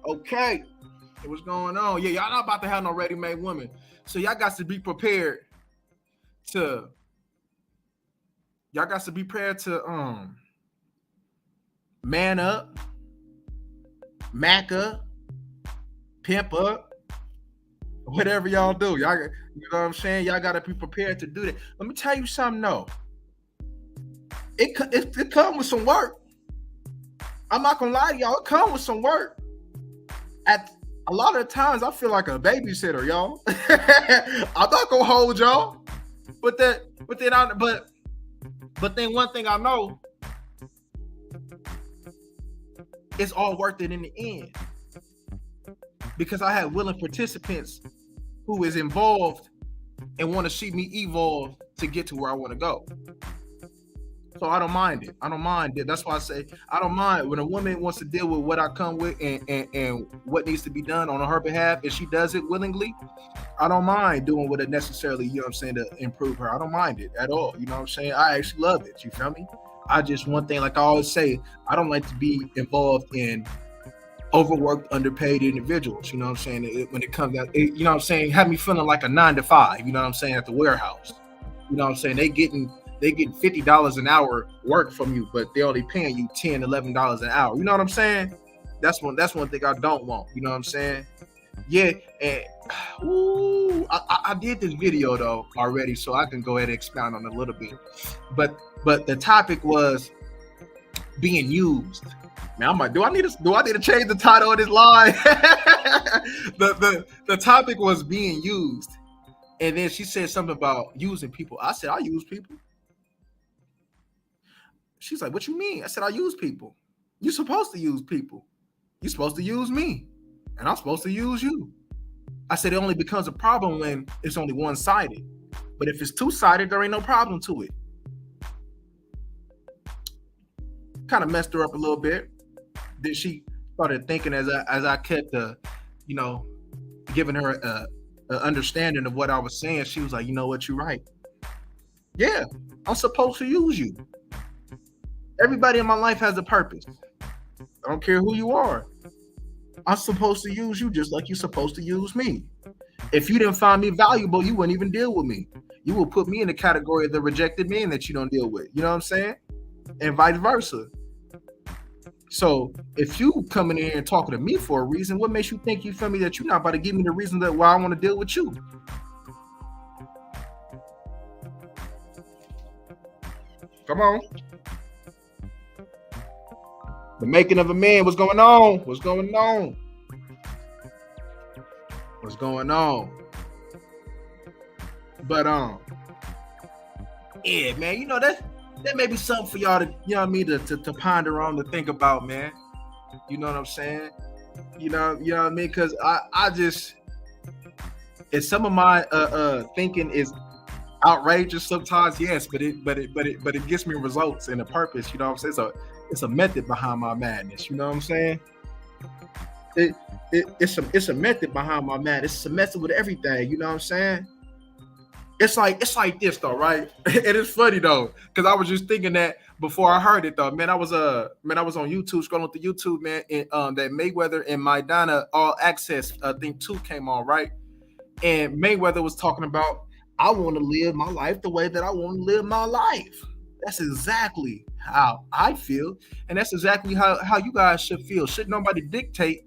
Okay. What's going on? Yeah, y'all not about to have no ready-made women. So y'all got to be prepared to man up, mac up, pimp up, whatever y'all do. Y'all, you know what I'm saying? Y'all got to be prepared to do that. Let me tell you something though. It comes with some work. I'm not gonna lie to y'all. It comes with some work. At a lot of the times, I feel like a babysitter, y'all. I'm not gonna hold y'all, but then one thing I know, it's all worth it in the end, because I have willing participants who is involved and want to see me evolve to get to where I want to go. So I don't mind it. I don't mind it. That's why I say I don't mind when a woman wants to deal with what I come with and what needs to be done on her behalf. If she does it willingly, I don't mind doing what it necessarily, you know what I'm saying, to improve her. I don't mind it at all. You know what I'm saying? I actually love it. You feel me? I just, one thing, like I always say, I don't like to be involved in overworked, underpaid individuals. You know what I'm saying? When it comes out, you know what I'm saying, have me feeling like a 9 to 5, you know what I'm saying, at the warehouse. You know what I'm saying? They getting $50 an hour work from you, but they only paying you $10, $11 an hour. You know what I'm saying? That's one thing I don't want. You know what I'm saying? Yeah, and I did this video though already, so I can go ahead and expound on it a little bit. But the topic was being used. Now I'm like, do I need to change the title of this line? the topic was being used, and then she said something about using people. I said, I use people. She's like, what you mean? I said, I use people. You're supposed to use people. You're supposed to use me, and I'm supposed to use you. I said, it only becomes a problem when it's only one-sided. But if it's two-sided, there ain't no problem to it. Kind of messed her up a little bit. Then she started thinking as I kept giving her a understanding of what I was saying. She was like, you know what, you're right. Yeah, I'm supposed to use you. Everybody in my life has a purpose. I don't care who you are. I'm supposed to use you just like you're supposed to use me. If you didn't find me valuable, you wouldn't even deal with me. You will put me in the category of the rejected man that you don't deal with. You know what I'm saying? And vice versa. So if you coming in here and talking to me for a reason, what makes you think, you feel me, that you're not about to give me the reason that why I want to deal with you? Come on. The making of a man. What's going on? What's going on? What's going on? But yeah, man, you know that may be something for y'all to, you know what I mean, to ponder on, to think about, man. You know what I'm saying? You know what I mean? Because I just, and some of my thinking is outrageous sometimes, yes, but it gets me results and a purpose. You know what I'm saying? So it's a method behind my madness. You know what I'm saying? It's a method behind my madness. It's a method with everything. You know what I'm saying? It's like this though, right? It is funny though, because I was just thinking that before I heard it though. Man, I was on YouTube, scrolling through YouTube, man, and that Mayweather and Maidana All Access thing 2 came on, right? And Mayweather was talking about, I want to live my life the way that I want to live my life. That's exactly how I feel, and that's exactly how you guys should feel. Should nobody dictate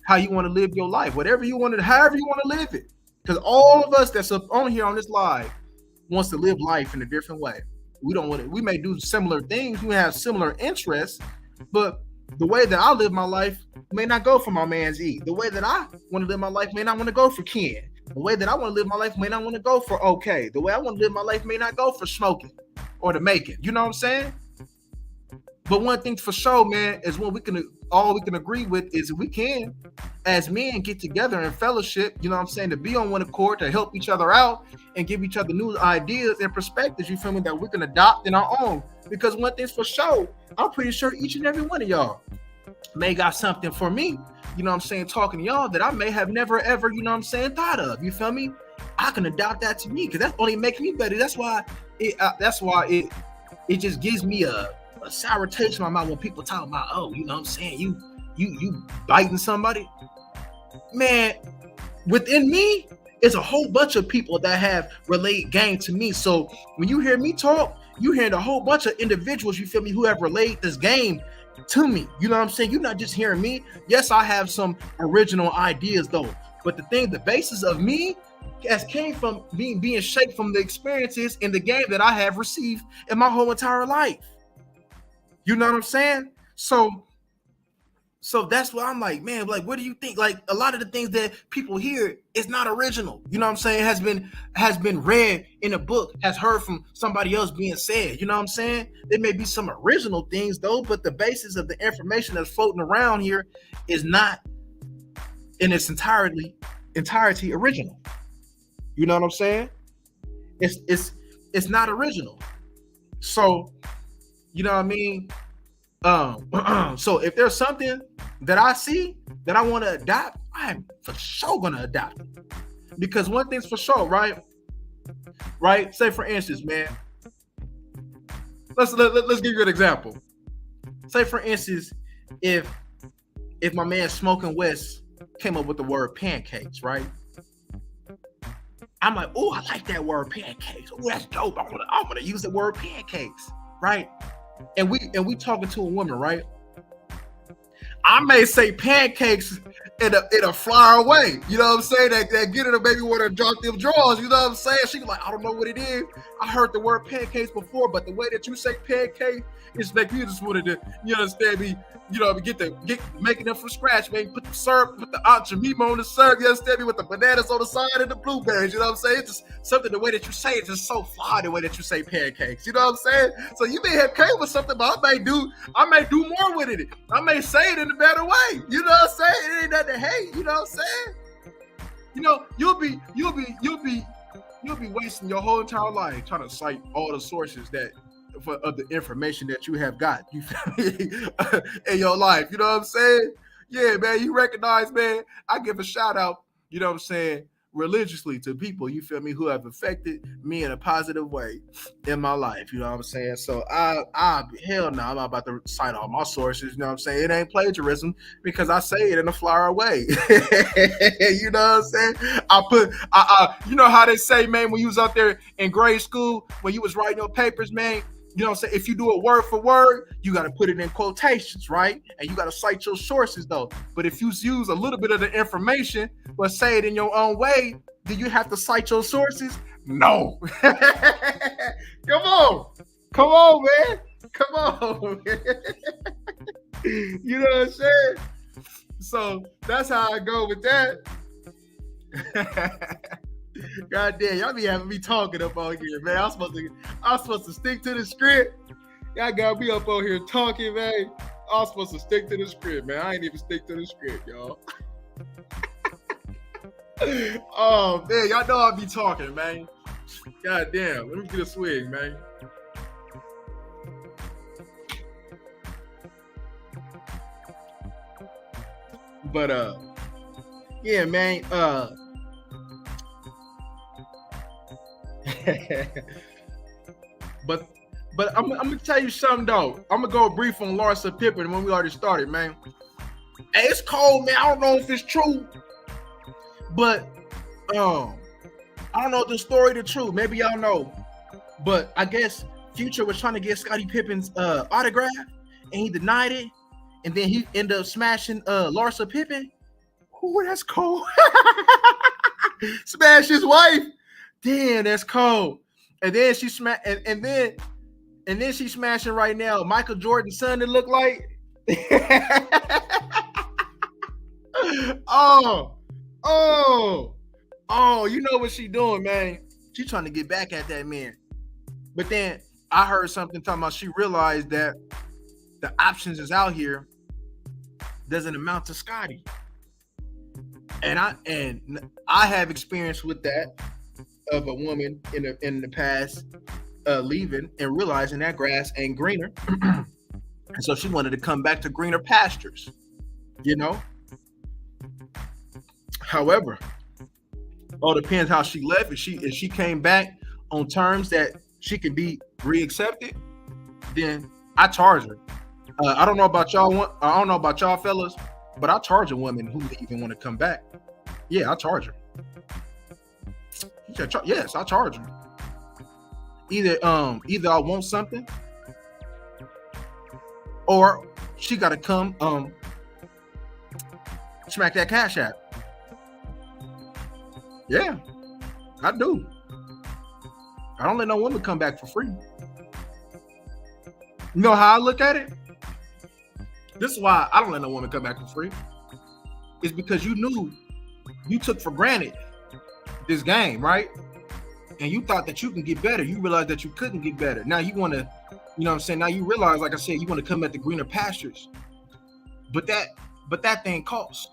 how you want to live your life? Whatever you want to, however you want to live it. Because all of us that's up on here on this live wants to live life in a different way. We don't want it. We may do similar things. We have similar interests, but The way that I live my life may not go for my man's E. The way that I want to live my life may not want to go for Ken. The way that I want to live my life may not want to go for OK. The way I want to live my life may not go for smoking or the making. You know what I'm saying? But one thing for sure, man, is what we can all we can agree with is we can, as men, get together in fellowship, you know what I'm saying, to be on one accord, to help each other out and give each other new ideas and perspectives, you feel me, that we can adopt in our own. Because one thing's for sure, I'm pretty sure each and every one of y'all may got something for me, you know what I'm saying, talking to y'all that I may have never ever, you know what I'm saying, thought of. You feel me? I can adopt that to me because that's only making me better. That's why it just gives me a sour taste in my mouth when people talk about, oh, you know what I'm saying, you biting somebody. Man, within me, it's a whole bunch of people that have relayed game to me. So when you hear me talk, you hearing a whole bunch of individuals, you feel me, who have relayed this game to me. You know what I'm saying? You're not just hearing me. Yes, I have some original ideas though. But the basis of me has came from being shaped from the experiences in the game that I have received in my whole entire life. You know what I'm saying? So that's why I'm like, man, like, what do you think? Like, a lot of the things that people hear is not original. You know what I'm saying? Has been read in a book, has heard from somebody else being said. You know what I'm saying? There may be some original things though, but the basis of the information that's floating around here is not in its entirety original. You know what I'm saying? It's not original. So, you know what I mean? So if there's something that I see that I want to adopt, I'm for sure gonna adopt it. Because one thing's for sure, right? Right? Say for instance, man. Let's give you an example. Say for instance, if my man Smoking West came up with the word pancakes, right? I'm like, oh, I like that word pancakes. Oh, that's dope. I'm gonna use the word pancakes, right? And we talking to a woman, right? I may say pancakes in a far away. You know what I'm saying? That get her to maybe want to drop them drawers. You know what I'm saying? She like, I don't know what it is. I heard the word pancakes before, but the way that you say pancake, it's like you just wanted to, you understand me, you know, get making them from scratch, man. Put the syrup, put the Jemima on the syrup, you understand me, with the bananas on the side and the blueberries, you know what I'm saying? It's just something, the way that you say it, just so fly the way that you say pancakes, you know what I'm saying? So you may have came with something, but I may do more with it. I may say it in a better way, you know what I'm saying? It ain't nothing to hate, you know what I'm saying? You know, you'll be wasting your whole entire life trying to cite all the sources of the information that you have got, you feel me, in your life. You know what I'm saying? Yeah, man, you recognize, man, I give a shout out, you know what I'm saying, religiously to people, you feel me, who have affected me in a positive way in my life, you know what I'm saying? So I hell no, I'm not about to cite all my sources, you know what I'm saying? It ain't plagiarism because I say it in a flyer way. You know what I'm saying? I you know how they say, man, when you was out there in grade school, when you was writing your papers, man, you know what I'm saying? If you do it word for word, you got to put it in quotations, right? And you got to cite your sources, though. But if you use a little bit of the information, but say it in your own way, do you have to cite your sources? No. Come on, man. Come on. You know what I'm saying? So that's how I go with that. God damn, y'all be having me talking up on here, man. I'm supposed to stick to the script. Y'all got me up on here talking, man. I'm supposed to stick to the script, man. I ain't even stick to the script, y'all. Oh man, y'all know I be talking, man. God damn, let me get a swig, man. But yeah, man. but I'm gonna tell you something though. I'm gonna go brief on Larsa Pippen when we already started, man. Hey, it's cold, man. I don't know if it's true, but I don't know if the story the truth. Maybe y'all know, but I guess Future was trying to get Scottie Pippen's autograph, and he denied it, and then he ended up smashing Larsa Pippen. Ooh, that's cold. Smash his wife. Damn, that's cold. And then she and then she's smashing right now Michael Jordan's son. It looked like, Oh, oh, oh, you know what she doing, man. She trying to get back at that man. But then I heard something talking about she realized that the options is out here doesn't amount to Scotty. And I have experience with that of a woman in the past leaving and realizing that grass ain't greener. And so she wanted to come back to greener pastures, you know. However, all depends how she left. If she came back on terms that she could be reaccepted, then I charge her. I don't know about y'all. I don't know about y'all fellas, but I charge a woman who even want to come back. Yeah, I charge her. Yes, I charge her. Either I want something, or she got to come smack that cash app. Yeah, I do. I don't let no woman come back for free. You know how I look at it? This is why I don't let no woman come back for free. It's because you took for granted this game, right? And you thought that you can get better. You realized that you couldn't get better. Now you want to, you know what I'm saying? Now you realize, like I said, you want to come at the greener pastures. But that thing costs.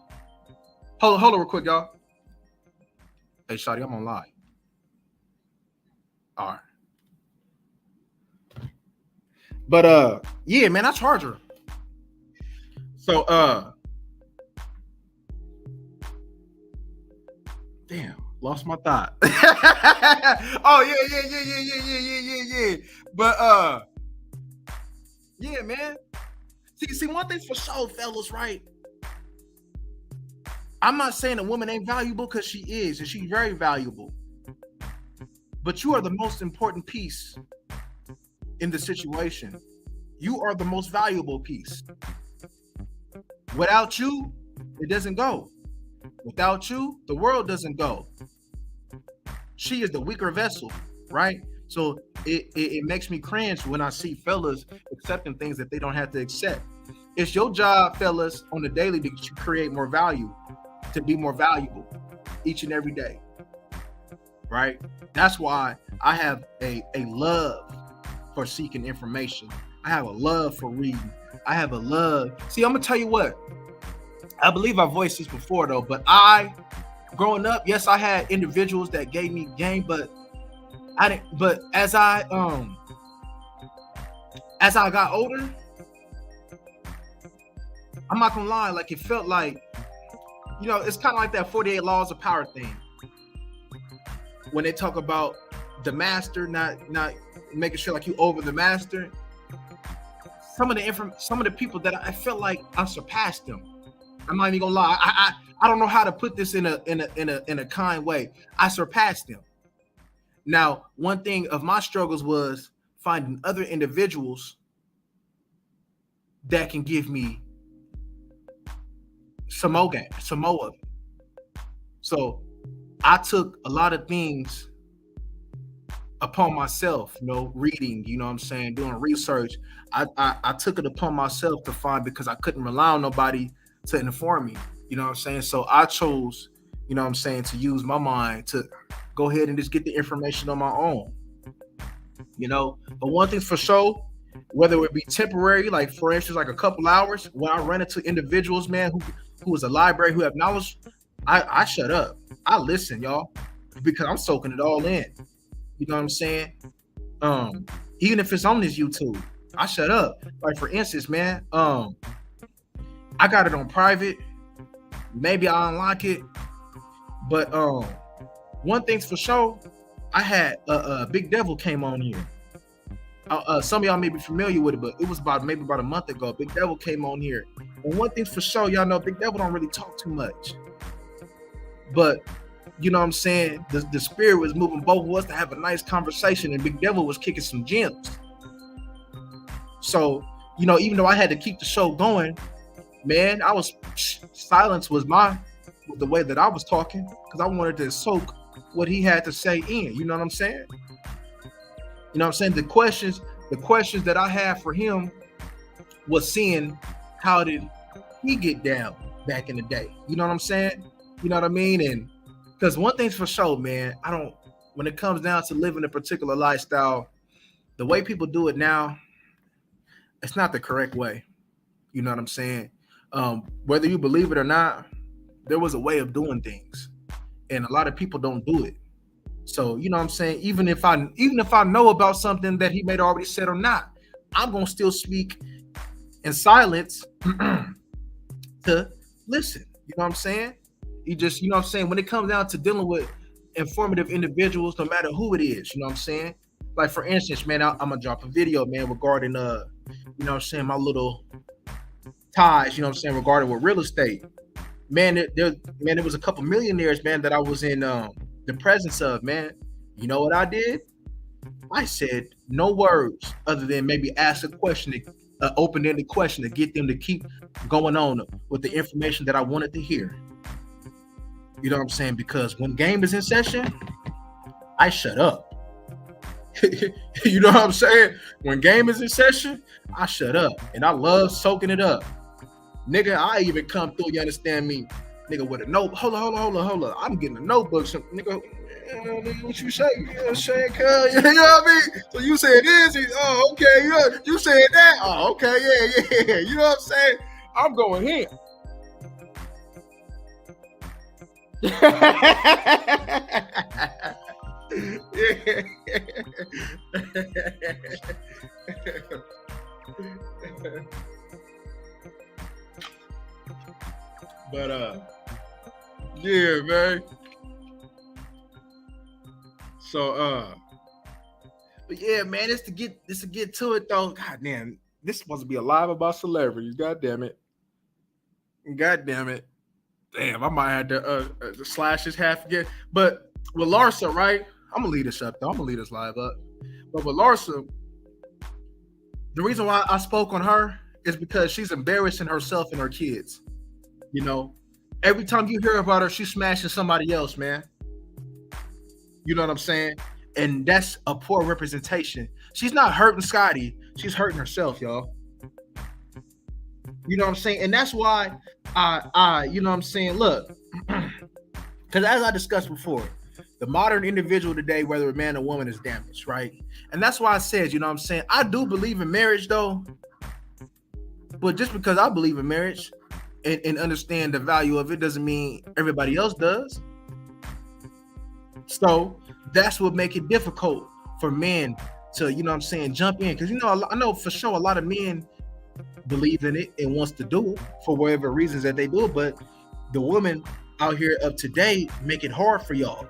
Hold on real quick, y'all. Hey, Shawty, I'm on live. All right. But yeah, man, I charge her. So damn, lost my thought. Oh yeah. But yeah, man. See, one thing's for sure, fellas, right? I'm not saying a woman ain't valuable, because she is, and she's very valuable. But you are the most important piece in the situation. You are the most valuable piece. Without you, it doesn't go. Without you, the world doesn't go. She is the weaker vessel, right? So it makes me cringe when I see fellas accepting things that they don't have to accept. It's your job, fellas, on the daily to create more value, to be more valuable each and every day, right? That's why I have a love for seeking information. I have a love for reading. I have a love. See, I'm gonna tell you what. I believe I voiced this before though, but growing up, yes, I had individuals that gave me game, but I didn't. But as I got older, I'm not gonna lie, like it felt like, you know, it's kind of like that 48 laws of power thing. When they talk about the master not making sure like you over the master, some of the people that I felt like I surpassed them. I'm not even gonna lie. I don't know how to put this in a kind way. I surpassed them. Now, one thing of my struggles was finding other individuals that can give me some more. So I took a lot of things upon myself, you know, reading, you know what I'm saying, doing research. I took it upon myself to find, because I couldn't rely on nobody to inform me, you know what I'm saying? So I chose, you know what I'm saying, to use my mind to go ahead and just get the information on my own, you know? But one thing's for sure, whether it be temporary, like for instance, like a couple hours, when I run into individuals, man, who is a library, who have knowledge, I shut up. I listen, y'all, because I'm soaking it all in. You know what I'm saying? Even if it's on this YouTube, I shut up. Like for instance, man, I got it on private. Maybe I unlock it, but one thing's for sure, I had Big Devil came on here. Some of y'all may be familiar with it, but it was maybe about a month ago. Big Devil came on here, and one thing's for sure, y'all know Big Devil don't really talk too much, but you know what I'm saying, the spirit was moving both of us to have a nice conversation, and Big Devil was kicking some gems. So, you know, even though I had to keep the show going, man, silence was the way that I was talking, because I wanted to soak what he had to say in. You know what I'm saying? You know what I'm saying? The questions that I had for him was seeing how did he get down back in the day? You know what I'm saying? You know what I mean? And because one thing's for sure, man, when it comes down to living a particular lifestyle, the way people do it now, it's not the correct way. You know what I'm saying? Whether you believe it or not, there was a way of doing things, and a lot of people don't do it. So you know what I'm saying? Even if I know about something that he may have already said or not, I'm gonna still speak in silence to listen. You know what I'm saying? You know what I'm saying? When it comes down to dealing with informative individuals, no matter who it is, you know what I'm saying? Like for instance, man, I'm gonna drop a video, man, regarding you know what I'm saying, my little ties, you know what I'm saying, regarding with real estate. Man, there was a couple millionaires, man, that I was in the presence of, man. You know what I did? I said no words other than maybe ask a question, open-ended question to get them to keep going on with the information that I wanted to hear. You know what I'm saying? Because when game is in session, I shut up. You know what I'm saying? When game is in session, I shut up. And I love soaking it up. Nigga, I even come through, you understand me? Nigga, with a note. Hold on. I'm getting a notebook. So, nigga, what you say? You know what I'm saying, cuz? You know what I mean? So you said this. Oh, okay. You said that. Oh, okay. Yeah. You know what I'm saying? I'm going here. But yeah, man. So but yeah, man, it's to get to it though. God damn, this is supposed to be a live about celebrities. God damn it. Damn, I might have to slash this half again. But with Larsa, right? I'm gonna leave this up though. I'm gonna leave this live up. But with Larsa, the reason why I spoke on her is because she's embarrassing herself and her kids. You know, every time you hear about her, she's smashing somebody else, man. You know what I'm saying? And that's a poor representation. She's not hurting Scotty. She's hurting herself, y'all. You know what I'm saying? And that's why you know what I'm saying? Look, because as I discussed before, the modern individual today, whether a man or woman, is damaged, right? And that's why I said, you know what I'm saying? I do believe in marriage, though. But just because I believe in marriage and understand the value of it doesn't mean everybody else does. So that's what make it difficult for men to, you know what I'm saying, jump in. Because, you know, I know for sure a lot of men believe in it and wants to do it for whatever reasons that they do it. But the women out here of today make it hard for y'all.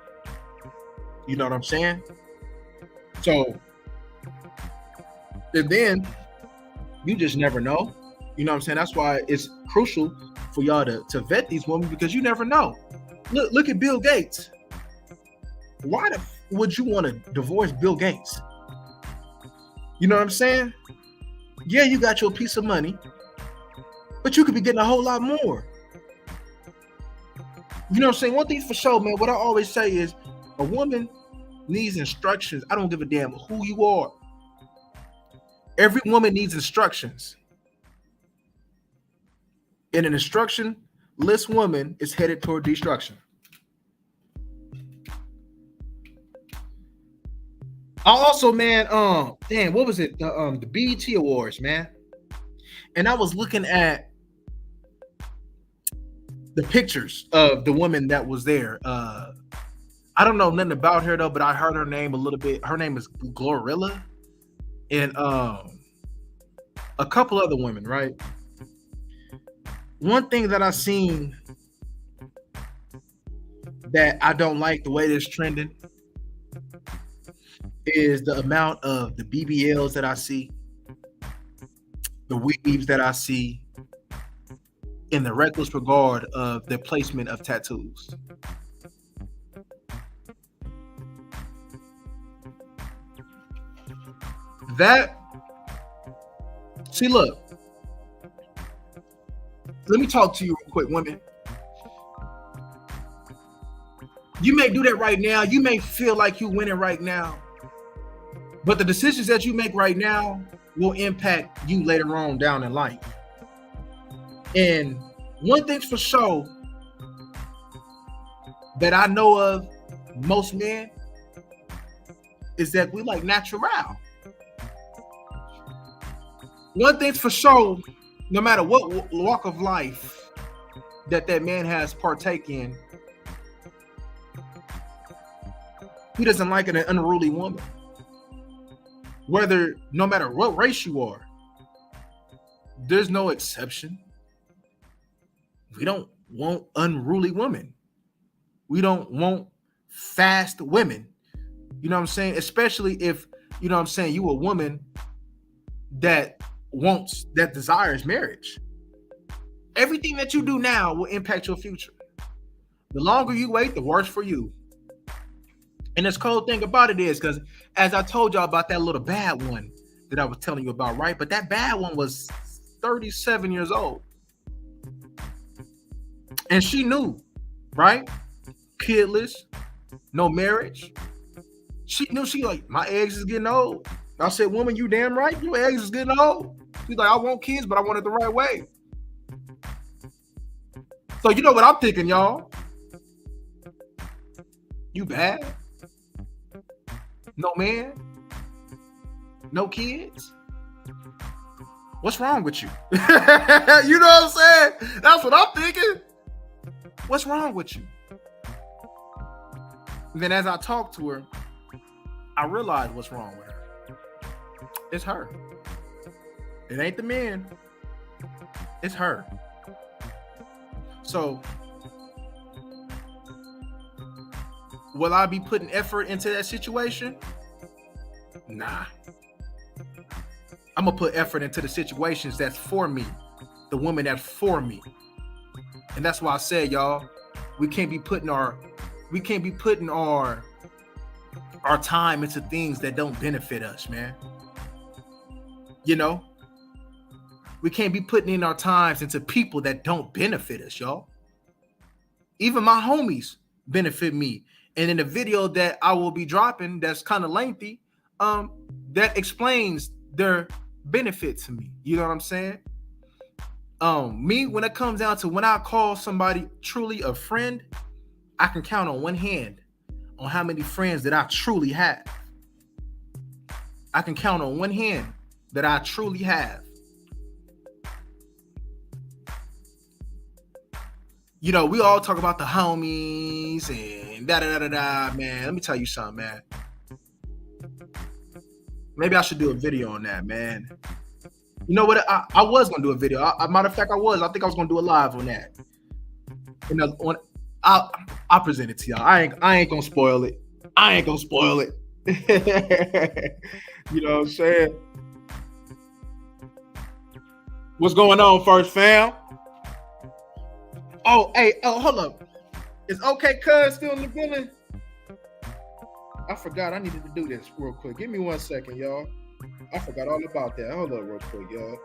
You know what I'm saying? So, and then you just never know. You know what I'm saying? That's why it's crucial for y'all to vet these women, because you never know. Look at Bill Gates. Why would you want to divorce Bill Gates? You know what I'm saying? Yeah, you got your piece of money, but you could be getting a whole lot more. You know what I'm saying? One thing for sure, man, what I always say is a woman needs instructions. I don't give a damn who you are. Every woman needs instructions. And an instructionless woman is headed toward destruction. I also, man, what was it? The BET Awards, man. And I was looking at the pictures of the woman that was there. I don't know nothing about her though, but I heard her name a little bit. Her name is Glorilla, and a couple other women, right? One thing that I seen that I don't like the way it's trending is the amount of the BBLs that I see, the weaves that I see, in the reckless regard of the placement of tattoos. Look, let me talk to you real quick, women. You may do that right now. You may feel like you're winning right now. But the decisions that you make right now will impact you later on down in life. And one thing's for sure that I know of most men is that we like natural. One thing's for sure, no matter what walk of life that man has partake in, he doesn't like an unruly woman. Whether, no matter what race you are, there's no exception. We don't want unruly women. We don't want fast women. You know what I'm saying? Especially if, you know what I'm saying, you a woman that desires marriage. Everything that you do now will impact your future. The longer you wait, the worse for you. And this cold thing about it is, because as I told y'all about that little bad one that I was telling you about, right? But that bad one was 37 years old. And she knew, right? Kidless, no marriage. She knew, she like, my eggs is getting old. I said, woman, you damn right, your eggs is getting old. She's like, I want kids, but I want it the right way. So you know what I'm thinking, y'all? You bad? No man? No kids? What's wrong with you? You know what I'm saying? That's what I'm thinking. What's wrong with you? And then as I talked to her, I realized what's wrong with her. It's her. It ain't the men. It's her. So, will I be putting effort into that situation? Nah. I'm gonna put effort into the situations that's for me, the woman that's for me. And that's why I said, y'all, we can't be putting our time into things that don't benefit us, man. You know, we can't be putting in our times into people that don't benefit us, y'all. Even my homies benefit me. And in the video that I will be dropping, that's kind of lengthy, that explains their benefit to me. You know what I'm saying? Me, when it comes down to when I call somebody truly a friend, I can count on one hand on how many friends that I truly have. I can count on one hand that I truly have. You know, we all talk about the homies and da-da-da-da-da, man. Let me tell you something, man. Maybe I should do a video on that, man. You know what? I was going to do a video. Matter of fact, I think I was going to do a live on that. You know, I'll present it to y'all. I ain't going to spoil it. You know what I'm saying? What's going on, first fam? Oh, hey, hold up. Is OK Cuz still in the building? I forgot I needed to do this real quick. Give me 1 second, y'all. I forgot all about that. Hold up real quick, y'all.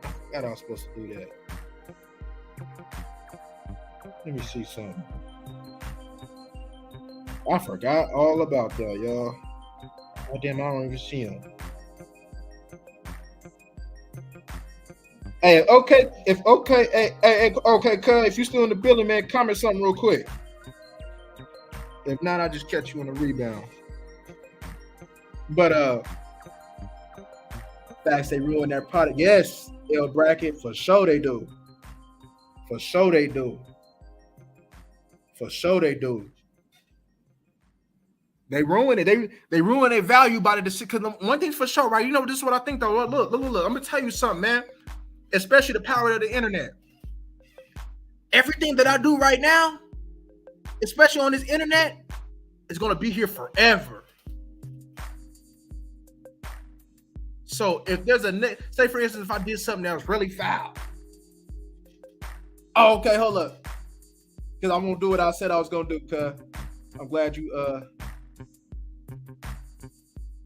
I forgot I was supposed to do that. Let me see something. I forgot all about that, y'all. Oh, damn, I don't even see him. Hey, okay, if you still in the building, man, comment something real quick. If not, I'll just catch you on a rebound. But facts, they ruin their product. Yes, L bracket, for sure they do. For sure they do. They ruin it. They ruin their value by the decision. Because one thing's for sure, right? You know, this is what I think though. Look. I'm gonna tell you something, man. Especially the power of the internet. Everything that I do right now, especially on this internet, is gonna be here forever. So if there's say for instance, if I did something that was really foul. Oh, okay, hold up. Because I'm gonna do what I said I was gonna do, cuz I'm glad you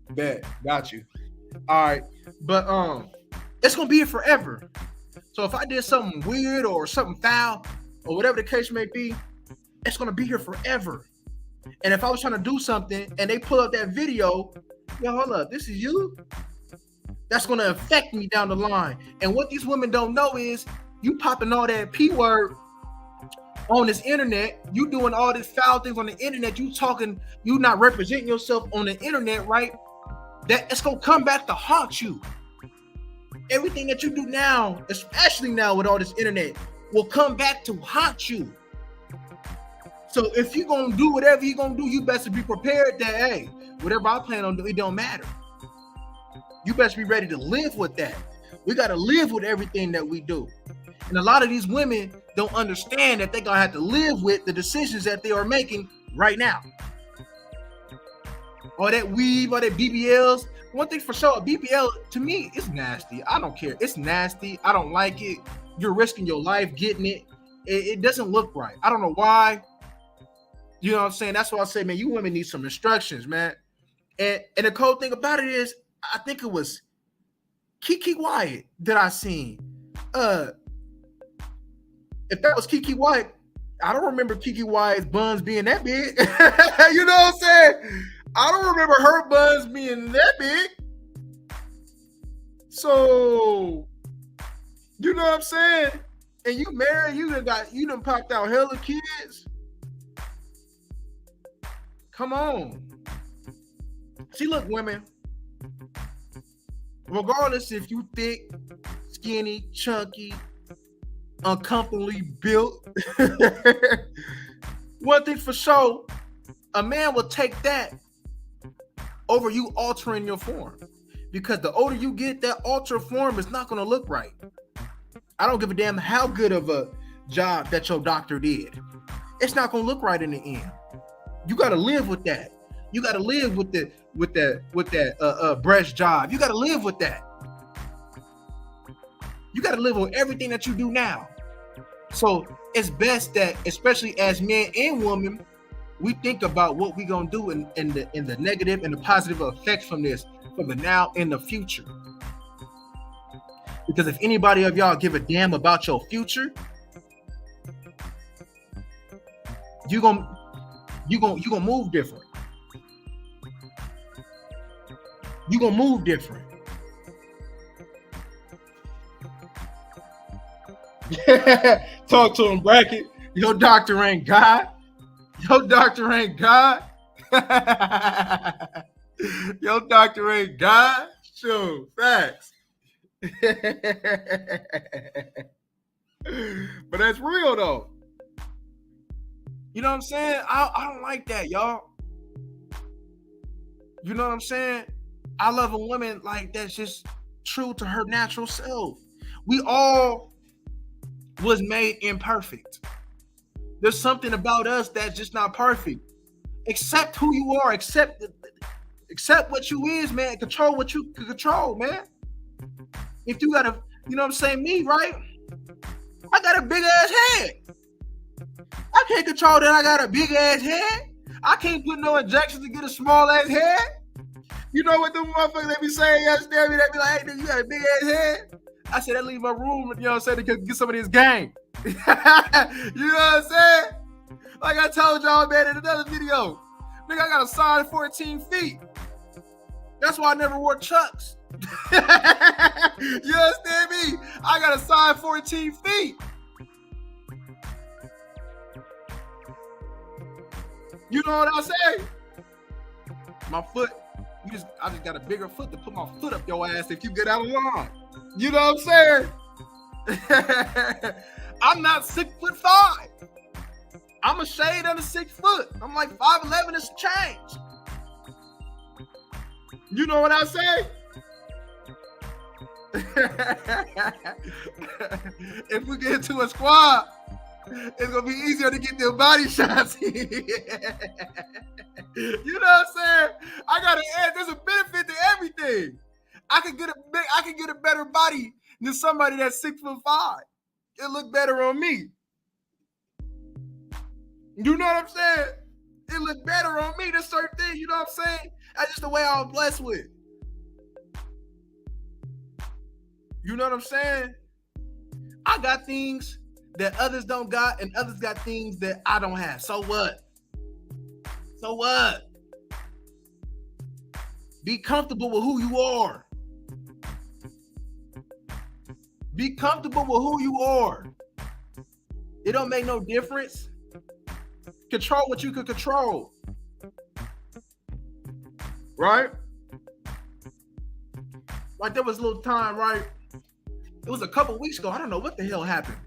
bet. Got you. All right. But it's gonna be here forever. So if I did something weird or something foul or whatever the case may be, it's gonna be here forever. And if I was trying to do something and they pull up that video, yo, hold up, this is you? That's gonna affect me down the line. And what these women don't know is You popping all that P word on this internet, you doing all these foul things on the internet, you talking, you not representing yourself on the internet, right? That it's gonna come back to haunt you. Everything that you do now, especially now with all this internet, will come back to haunt you. So if you're gonna do whatever you're gonna do, you best be prepared that, hey, whatever I plan on doing, it don't matter. You best be ready to live with that. We gotta live with everything that we do. And a lot of these women don't understand that they're gonna have to live with the decisions that they are making right now. All that weave, all that BBLs. One thing for sure, BBL to me is nasty. I don't care. It's nasty. I don't like it. You're risking your life getting it. It doesn't look right. I don't know why. You know what I'm saying? That's why I say, man, you women need some instructions, man. And the cool thing about it is, I think it was Keke Wyatt that I seen. If that was Keke Wyatt, I don't remember Keke Wyatt's buns being that big. You know what I'm saying? I don't remember her buns being that big. So, you know what I'm saying? And you married, you done popped out hella kids. Come on. See, look, women. Regardless if you thick, skinny, chunky, uncomfortably built, one thing for sure, a man will take that over you altering your form. Because the older you get, that altered form is not going to look right. I don't give a damn how good of a job that your doctor did. It's not going to look right in the end. You got to live with that. You got to live with that breast job. You got to live with that. You got to live with everything that you do now. So it's best that, especially as men and women, we think about what we're gonna do in the negative and the positive effects from this for the now and the future. Because if anybody of y'all give a damn about your future, you gonna move different. You gonna move different. Talk to him, Bracket. Your doctor ain't God. Your doctor ain't God. Your doctor ain't God. Sure, facts. But that's real though. You know what I'm saying? I don't like that, y'all. You know what I'm saying? I love a woman like that's just true to her natural self. We all was made imperfect. There's something about us that's just not perfect. Accept who you are. Accept what you is, man. Control what you can control, man. If you got a, you know what I'm saying, me, right? I got a big ass head. I can't control that I got a big ass head. I can't put no injections to get a small ass head. You know what the motherfuckers they be saying yesterday? They be like, hey, dude, you got a big ass head? I said, I leave my room, you know what I'm saying, to get some of this game. You know what I'm saying? Like I told y'all, man, in another video, nigga, I got a size 14 feet. That's why I never wore Chucks. You understand me? I got a size 14 feet. You know what I say? My foot, I just got a bigger foot to put my foot up your ass if you get out of line. You know what I'm saying? I'm not 6'5". I'm a shade under 6 foot. I'm like 5'11" and some change. You know what I say? If we get into a squad, it's gonna be easier to get their body shots. You know what I'm saying? I gotta add. There's a benefit to everything. I can get a better body than somebody that's 6'5". It look better on me. You know what I'm saying? It look better on me. There's certain things. You know what I'm saying? That's just the way I was blessed with. You know what I'm saying? I got things that others don't got, and others got things that I don't have. So what? So what? Be comfortable with who you are. Be comfortable with who you are. It don't make no difference. Control what you can control. Right? Like there was a little time, right? It was a couple weeks ago. I don't know what the hell happened.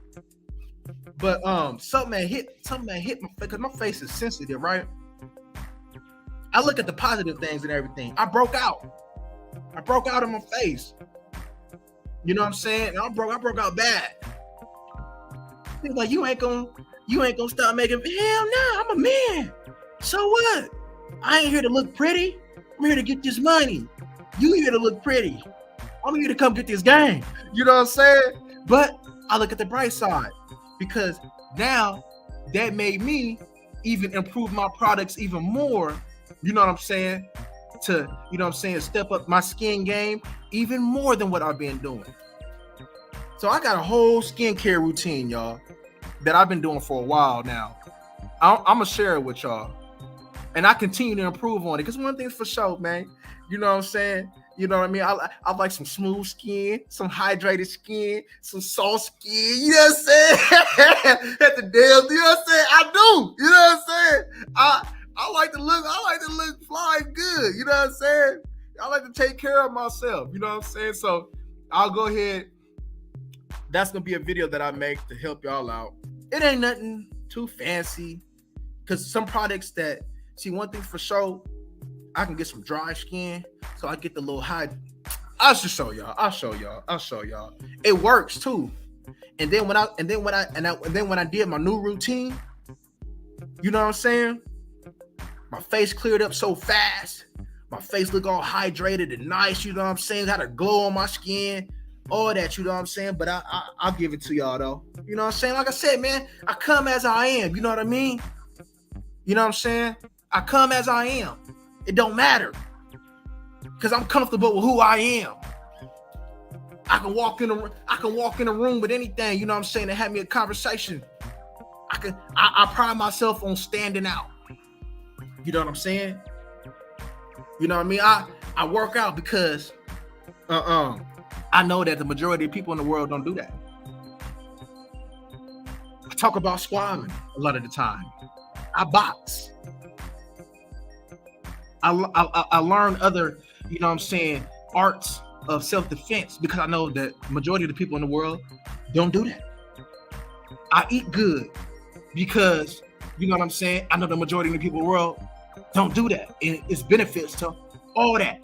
But something had hit my face because my face is sensitive, right? I look at the positive things and everything. I broke out in my face. You know what I'm saying? And I broke out bad. He's like, you ain't gonna stop making. Hell no, I'm a man. So what? I ain't here to look pretty. I'm here to get this money. You here to look pretty. I'm here to come get this game. You know what I'm saying? But I look at the bright side because now that made me even improve my products even more. You know what I'm saying? To, you know what I'm saying, step up my skin game even more than what I've been doing. So I got a whole skincare routine, y'all, that I've been doing for a while now. I'm gonna share it with y'all, and I continue to improve on it. Because one thing's for sure, man. You know what I'm saying? You know what I mean? I like some smooth skin, some hydrated skin, some soft skin. You know what I'm saying? At the damn, you know what I'm saying? I do. You know what I'm saying? I like to look fly and good. You know what I'm saying? I like to take care of myself. You know what I'm saying? So I'll go ahead. That's gonna be a video that I make to help y'all out. It ain't nothing too fancy, because some products that, see, one thing for sure, I can get some dry skin, so I get the little high. I'll show y'all. It works too. And then when I did my new routine, you know what I'm saying? My face cleared up so fast. My face look all hydrated and nice. You know what I'm saying? Got a glow on my skin. All that, you know what I'm saying? But I'll give it to y'all though. You know what I'm saying? Like I said, man, I come as I am. You know what I mean? You know what I'm saying? I come as I am. It don't matter, because I'm comfortable with who I am. I can walk in a room with anything, you know what I'm saying, and have me a conversation. I pride myself on standing out. You know what I'm saying? You know what I mean? I work out because I know that the majority of people in the world don't do that. I talk about squatting a lot of the time. I box. I learn other, you know what I'm saying, arts of self-defense, because I know that majority of the people in the world don't do that. I eat good because, you know what I'm saying, I know the majority of the people in the world don't do that, and it's benefits to all that.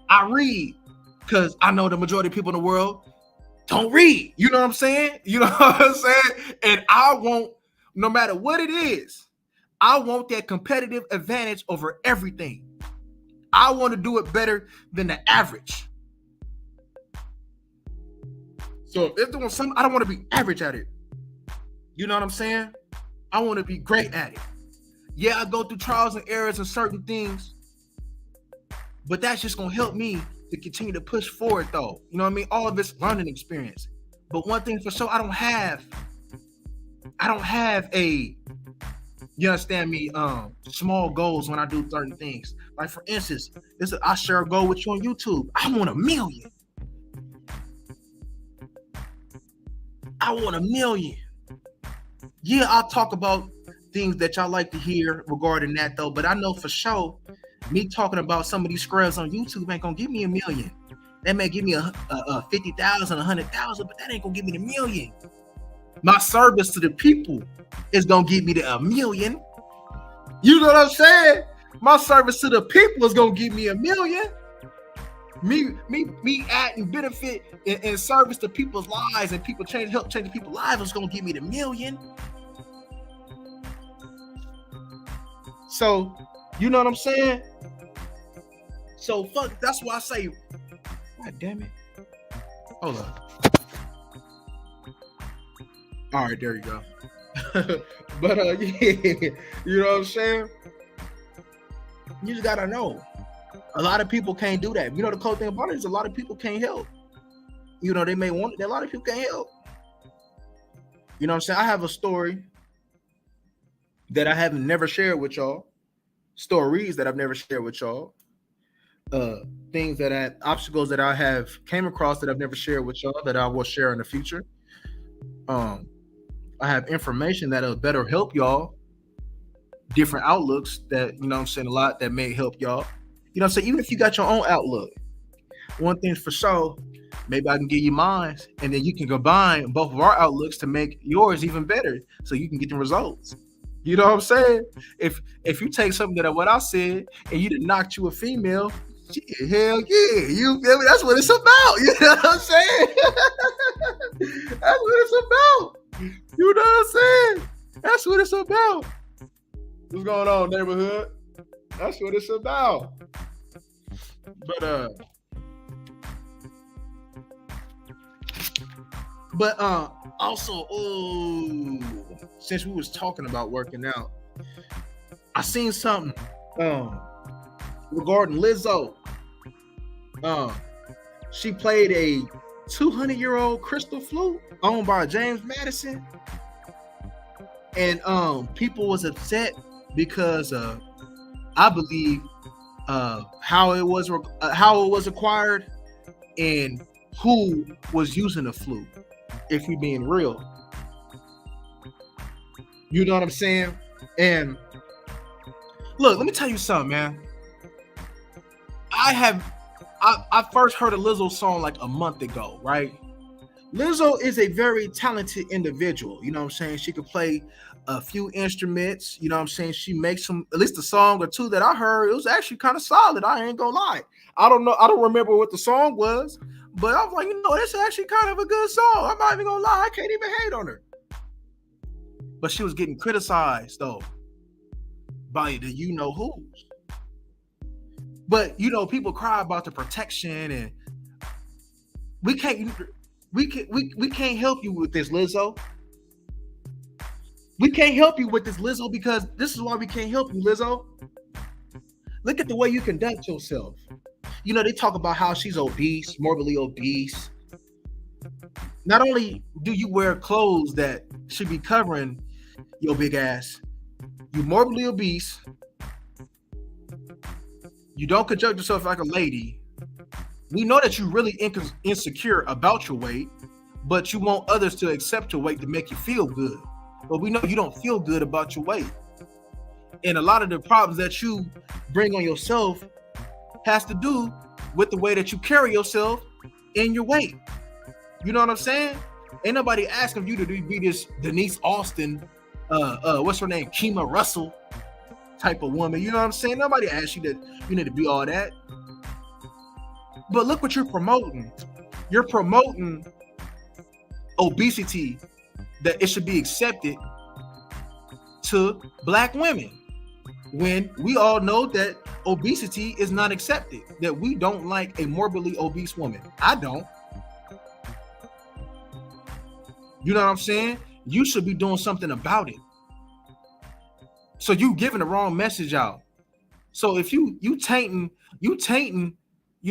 I read because I know the majority of people in the world don't read. You know what I'm saying? You know what I'm saying? And I want, no matter what it is, I want that competitive advantage over everything. I want to do it better than the average. So if they're doing something, I don't want to be average at it. You know what I'm saying? I want to be great at it. Yeah, I go through trials and errors and certain things, but that's just going to help me to continue to push forward though. You know what I mean? All of this learning experience. But one thing for sure, I don't have a, you understand me, small goals when I do certain things. Like for instance, I share a goal with you on YouTube. I want 1 million. I want 1 million. Yeah, I'll talk about things that y'all like to hear regarding that though, but I know for sure, me talking about some of these scrubs on YouTube ain't gonna give me 1 million. That may give me a 50,000, 100,000, but that ain't gonna give me the 1 million. My service to the people is gonna give me the 1 million. You know what I'm saying? My service to the people is gonna give me 1 million. Me adding benefit and service to people's lives and people help change people's lives is gonna give me the 1 million. So, you know what I'm saying? So fuck, that's why I say, God damn it. Hold on. All right, there you go. But yeah, you know what I'm saying? You just gotta know. A lot of people can't do that. You know, the cool thing about it is a lot of people can't help. You know, they may want it. A lot of people can't help. You know what I'm saying? I have a story that I have never shared with y'all. Stories that I've never shared with y'all. things obstacles that I have came across that I've never shared with y'all that I will share in the future. Um, I have information that'll better help y'all, different outlooks that I'm saying a lot that may help y'all. I'm saying even if you got your own outlook, one thing's for sure, maybe I can give you mine, and then you can combine both of our outlooks to make yours even better, so you can get the results. You know what I'm saying? If you take something that what I said and you done knocked you a female, shit, hell yeah, you feel me? That's what it's about. You know what I'm saying? That's what it's about. You know what I'm saying? That's what it's about. What's going on, neighborhood? That's what it's about. But also, since we was talking about working out, I seen something regarding Lizzo. She played a 200-year-old crystal flute owned by James Madison, and people was upset because I believe how it was acquired and who was using the flute. If you're being real, you know what I'm saying? And look, let me tell you something, man. I first heard a Lizzo song like a month ago, right? Lizzo is a very talented individual. You know what I'm saying? She could play a few instruments. You know what I'm saying? She makes some, at least a song or two that I heard, it was actually kind of solid. I ain't gonna lie. I don't know. I don't remember what the song was, but I was like, this is actually kind of a good song. I'm not even gonna lie. I can't even hate on her. But she was getting criticized though by the who's. But people cry about the protection, and we can't help you with this, Lizzo. We can't help you with this, Lizzo, because this is why we can't help you, Lizzo. Look at the way you conduct yourself. They talk about how she's obese, morbidly obese. Not only do you wear clothes that should be covering your big ass, you morbidly obese. You don't conduct yourself like a lady. We know that you're really insecure about your weight, but you want others to accept your weight to make you feel good. But we know you don't feel good about your weight. And a lot of the problems that you bring on yourself has to do with the way that you carry yourself and your weight. You know what I'm saying? Ain't nobody asking you to be this Denise Austin, what's her name? Kima Russell type of woman. You know what I'm saying? Nobody asks you that you need to be all that. But look what you're promoting. You're promoting obesity, that it should be accepted to Black women, when we all know that obesity is not accepted, that we don't like a morbidly obese woman. I don't. You know what I'm saying? You should be doing something about it. So you giving the wrong message out. So if you tainting, you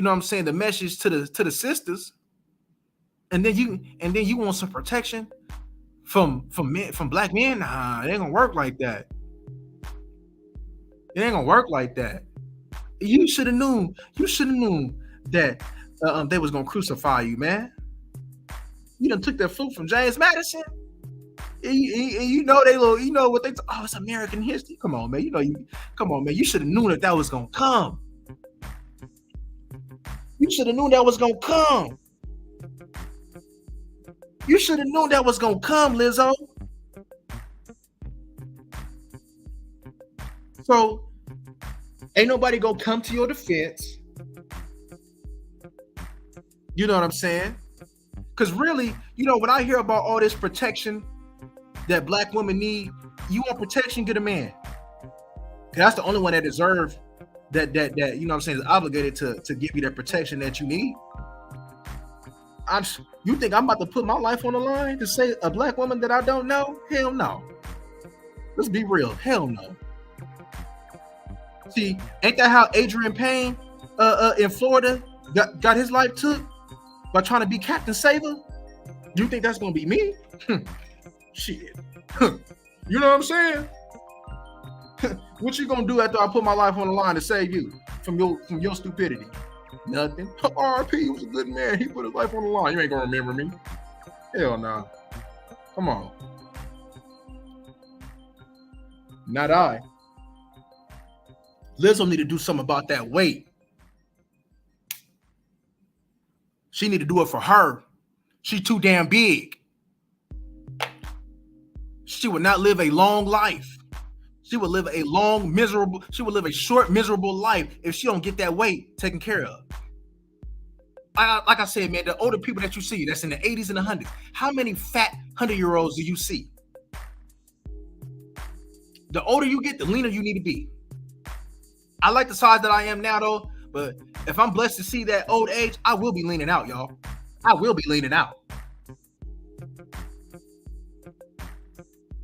know what I'm saying, the message to the sisters, and then you want some protection from Black men. Nah, it ain't gonna work like that. It ain't gonna work like that. You should have known. You should have known that they was gonna crucify you, man. You done took that flute from James Madison. And you know they little, what they. Oh, it's American history. Come on, man. Come on, man. You should have known that was gonna come. You should have known that was gonna come. You should have known that was gonna come, Lizzo. So ain't nobody gonna come to your defense. You know what I'm saying? Because really, when I hear about all this protection that Black women need, you want protection, get a man. That's the only one that deserves that you know what I'm saying, is obligated to give you that protection that you need. You think I'm about to put my life on the line to say a Black woman that I don't know? Hell no. Let's be real. Hell no. See, ain't that how Adrian Payne in Florida got his life took by trying to be Captain Saver? You think that's gonna be me? Shit. You know what I'm saying? What you gonna do after I put my life on the line to save you from your stupidity? Nothing. RP, he was a good man. He put his life on the line. You ain't gonna remember me. Hell no. Come on. Not I. Lizzo need to do something about that weight. She need to do it for her. She's too damn big. She would not live a long life. She would live a long, miserable, she would live a short, miserable life if she don't get that weight taken care of. Like I said, man, the older people that you see, that's in the 80s and the 100s, how many fat 100-year-olds do you see? The older you get, the leaner you need to be. I like the size that I am now, though, but if I'm blessed to see that old age, I will be leaning out, y'all. I will be leaning out.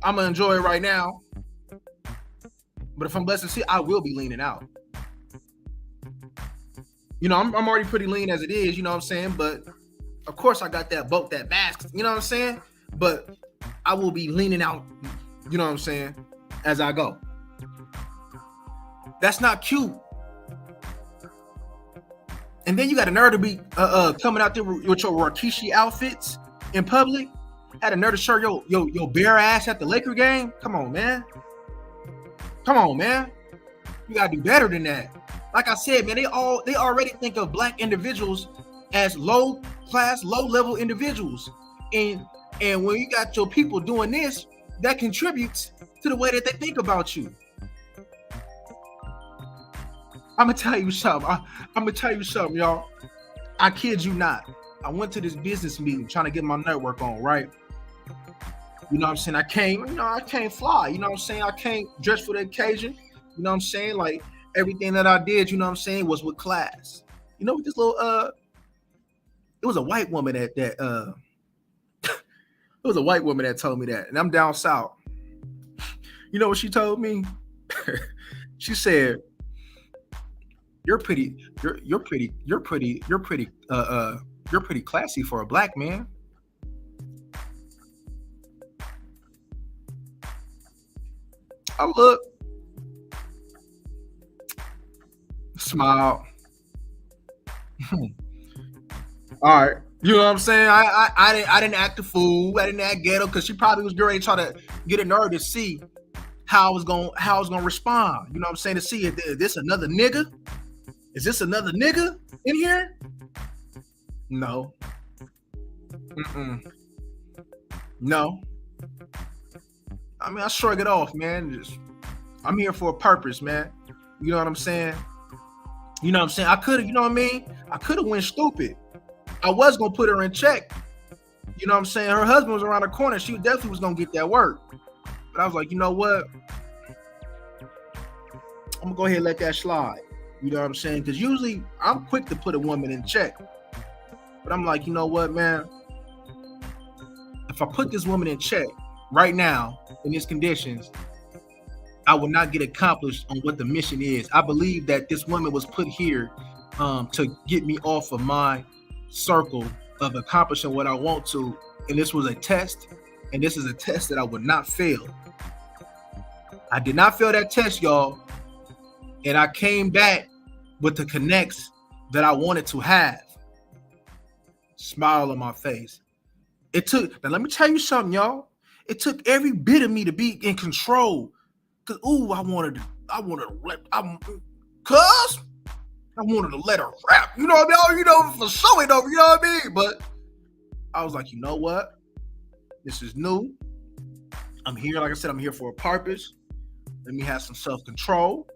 I'm going to enjoy it right now, but if I'm blessed to see, I will be leaning out. You know, I'm already pretty lean as it is, you know what I'm saying? But, of course, I got that bulk, that mass, you know what I'm saying? But I will be leaning out, you know what I'm saying, as I go. That's not cute. And then you got a nerve to be coming out there with your Rikishi outfits in public. Had a nerve to show your bare ass at the Laker game. Come on, man. Come on, man. You gotta do better than that. Like I said, man, they already think of black individuals as low class, low level individuals. And when you got your people doing this, that contributes to the way that they think about you. I'm gonna tell you something. I'm gonna tell you something, y'all. I kid you not. I went to this business meeting trying to get my network on, right? You know what I'm saying? I can't fly. You know what I'm saying? I can't dress for the occasion. You know what I'm saying? Like everything that I did, you know what I'm saying, was with class. You know, with this little it was a white woman that it was a white woman that told me that, and I'm down south. You know what she told me? She said, You're pretty classy for a black man. I look, smile. All right. You know what I'm saying? I didn't act a fool. I didn't act ghetto because she probably was ready to try to get a nerve to see how I was gonna respond. You know what I'm saying? To see if this another nigga. Is this another nigga in here? No. No. I mean, I shrug it off, man. I'm here for a purpose, man. You know what I'm saying? You know what I'm saying? I could have, you know what I mean? I could have went stupid. I was going to put her in check. You know what I'm saying? Her husband was around the corner. She definitely was going to get that work. But I was like, you know what? I'm going to go ahead and let that slide. You know what I'm saying? Because usually I'm quick to put a woman in check. But I'm like, you know what, man? If I put this woman in check right now in these conditions, I will not get accomplished on what the mission is. I believe that this woman was put here to get me off of my circle of accomplishing what I want to. And this was a test. And this is a test that I would not fail. I did not fail that test, y'all. And I came back with the connects that I wanted to have. Smile on my face. Now let me tell you something, y'all. It took every bit of me to be in control. Cause I wanted to let her rap. You know what I mean? You know, for show it over, you know what I mean? But I was like, you know what? This is new. I'm here, like I said, I'm here for a purpose. Let me have some self-control.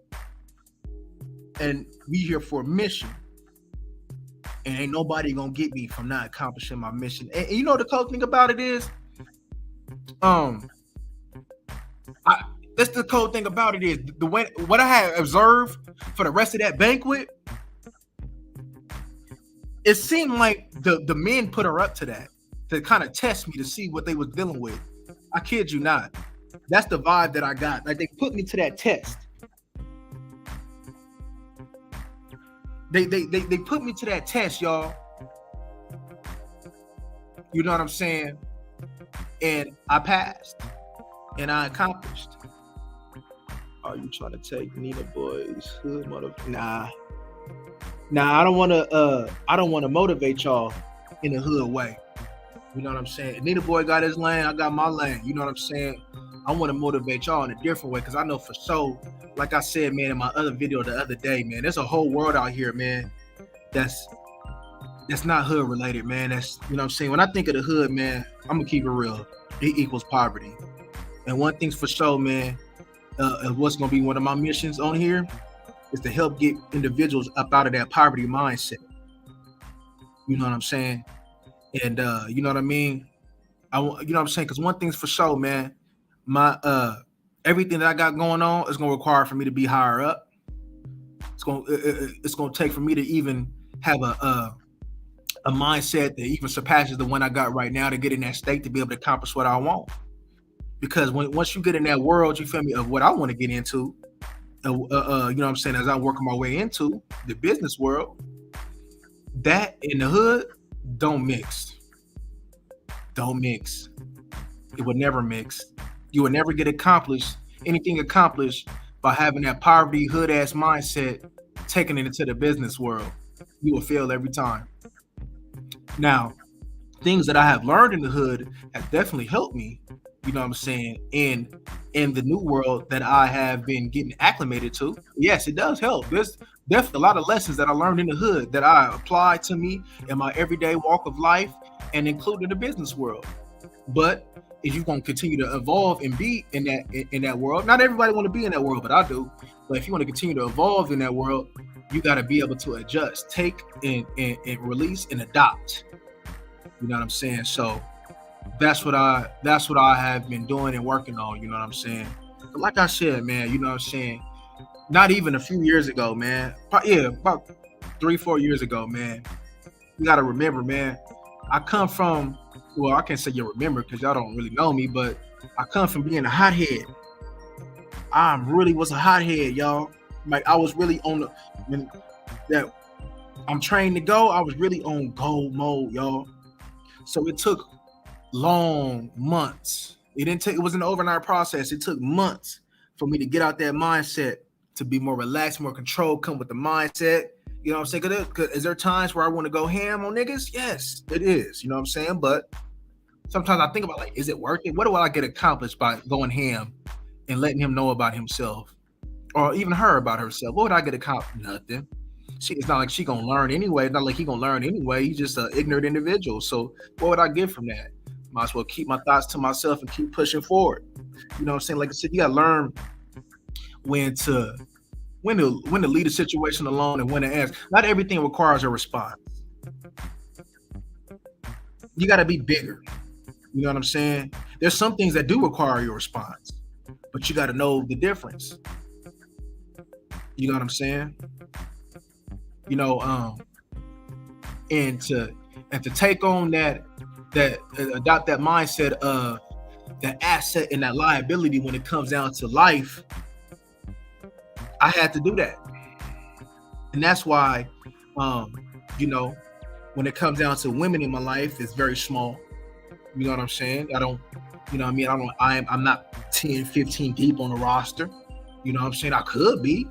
And we here for a mission. And ain't nobody gonna get me from not accomplishing my mission. And you know the cool thing about it is, that's the cool thing about it is what I had observed for the rest of that banquet. It seemed like the men put her up to that, to kind of test me to see what they was dealing with. I kid you not. That's the vibe that I got. Like they put me to that test. They put me to that test, y'all. You know what I'm saying? And I passed. And I accomplished. Are you trying to take Nina Boy's hood motherfucker? Nah. Now I don't want to motivate y'all in a hood way. You know what I'm saying? Neither boy got his lane, I got my lane. You know what I'm saying? I want to motivate y'all in a different way because I know for sure, like I said, man, in my other video the other day, man, there's a whole world out here, man, that's not hood related, man. That's, you know what I'm saying? When I think of the hood, man, I'm gonna keep it real. It equals poverty. And one thing's for sure, man, what's gonna be one of my missions on here is to help get individuals up out of that poverty mindset. You know what I'm saying? And you know what I mean? You know what I'm saying? Because one thing's for sure, man, my everything that I got going on is gonna require for me to be higher up. It's gonna take for me to even have a mindset that even surpasses the one I got right now to get in that state to be able to accomplish what I want. Because once you get in that world, you feel me, of what I want to get into, you know what I'm saying, as I'm working my way into the business world, that in the hood don't mix. Don't mix. It would never mix. You would never get anything accomplished by having that poverty hood ass mindset, taking it into the business world. You will fail every time. Now, things that I have learned in the hood have definitely helped me, you know what I'm saying, in the new world that I have been getting acclimated to. Yes, it does help. There's definitely a lot of lessons that I learned in the hood that I apply to me in my everyday walk of life and include in the business world. But if you're going to continue to evolve and be in that world, not everybody want to be in that world, but I do. But if you want to continue to evolve in that world, you got to be able to adjust, take and release and adopt. You know what I'm saying? So that's what I have been doing and working on. You know what I'm saying? But like I said, man, you know what I'm saying? Not even a few years ago, man. About 3-4 years ago, man. You got to remember, man. I come from, well, I can't say you remember because y'all don't really know me, but I come from being a hothead. I really was a hothead, y'all. Like I was really on that I'm trained to go. I was really on go mode, y'all. So it took long months. It wasn't an overnight process. It took months for me to get out that mindset, to be more relaxed, more controlled, come with the mindset. You know what I'm saying? Cause is there times where I want to go ham on niggas? Yes, it is. You know what I'm saying? But sometimes I think about, like, is it worth it? What do I get accomplished by going ham and letting him know about himself, or even her about herself? What would I get accomplished? Nothing. It's not like she gonna learn anyway. It's not like he gonna learn anyway. He's just an ignorant individual. So what would I get from that? Might as well keep my thoughts to myself and keep pushing forward. You know what I'm saying? Like I said, you gotta learn when to leave a situation alone and when to ask. Not everything requires a response. You gotta be bigger. You know what I'm saying? There's some things that do require your response, but you gotta know the difference. You know what I'm saying? You know, and to take on that adopt that mindset of that asset and that liability when it comes down to life, I had to do that. And that's why, you know, when it comes down to women in my life, it's very small. You know what I'm saying? I don't, you know what I mean? I'm not 10, 15 deep on the roster. You know what I'm saying? I could be,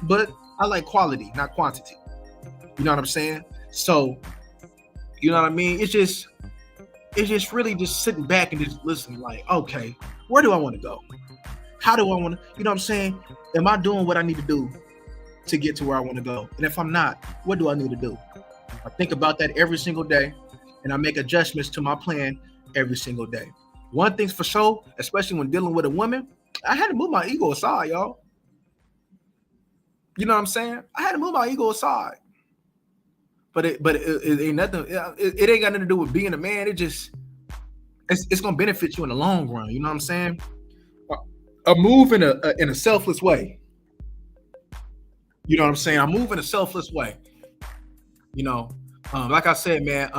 but I like quality, not quantity. You know what I'm saying? So, you know what I mean? It's just really just sitting back and just listening, like, okay, where do I want to go? How do I want to, you know what I'm saying? Am I doing what I need to do to get to where I want to go? And if I'm not, what do I need to do? I think about that every single day, and I make adjustments to my plan every single day. One thing's for sure, especially when dealing with a woman, I had to move my ego aside, y'all. You know what I'm saying? I had to move my ego aside. But it ain't nothing. It ain't got nothing to do with being a man. It's gonna benefit you in the long run. You know what I'm saying? A move in a selfless way. You know what I'm saying? I move in a selfless way. You know, like I said, man,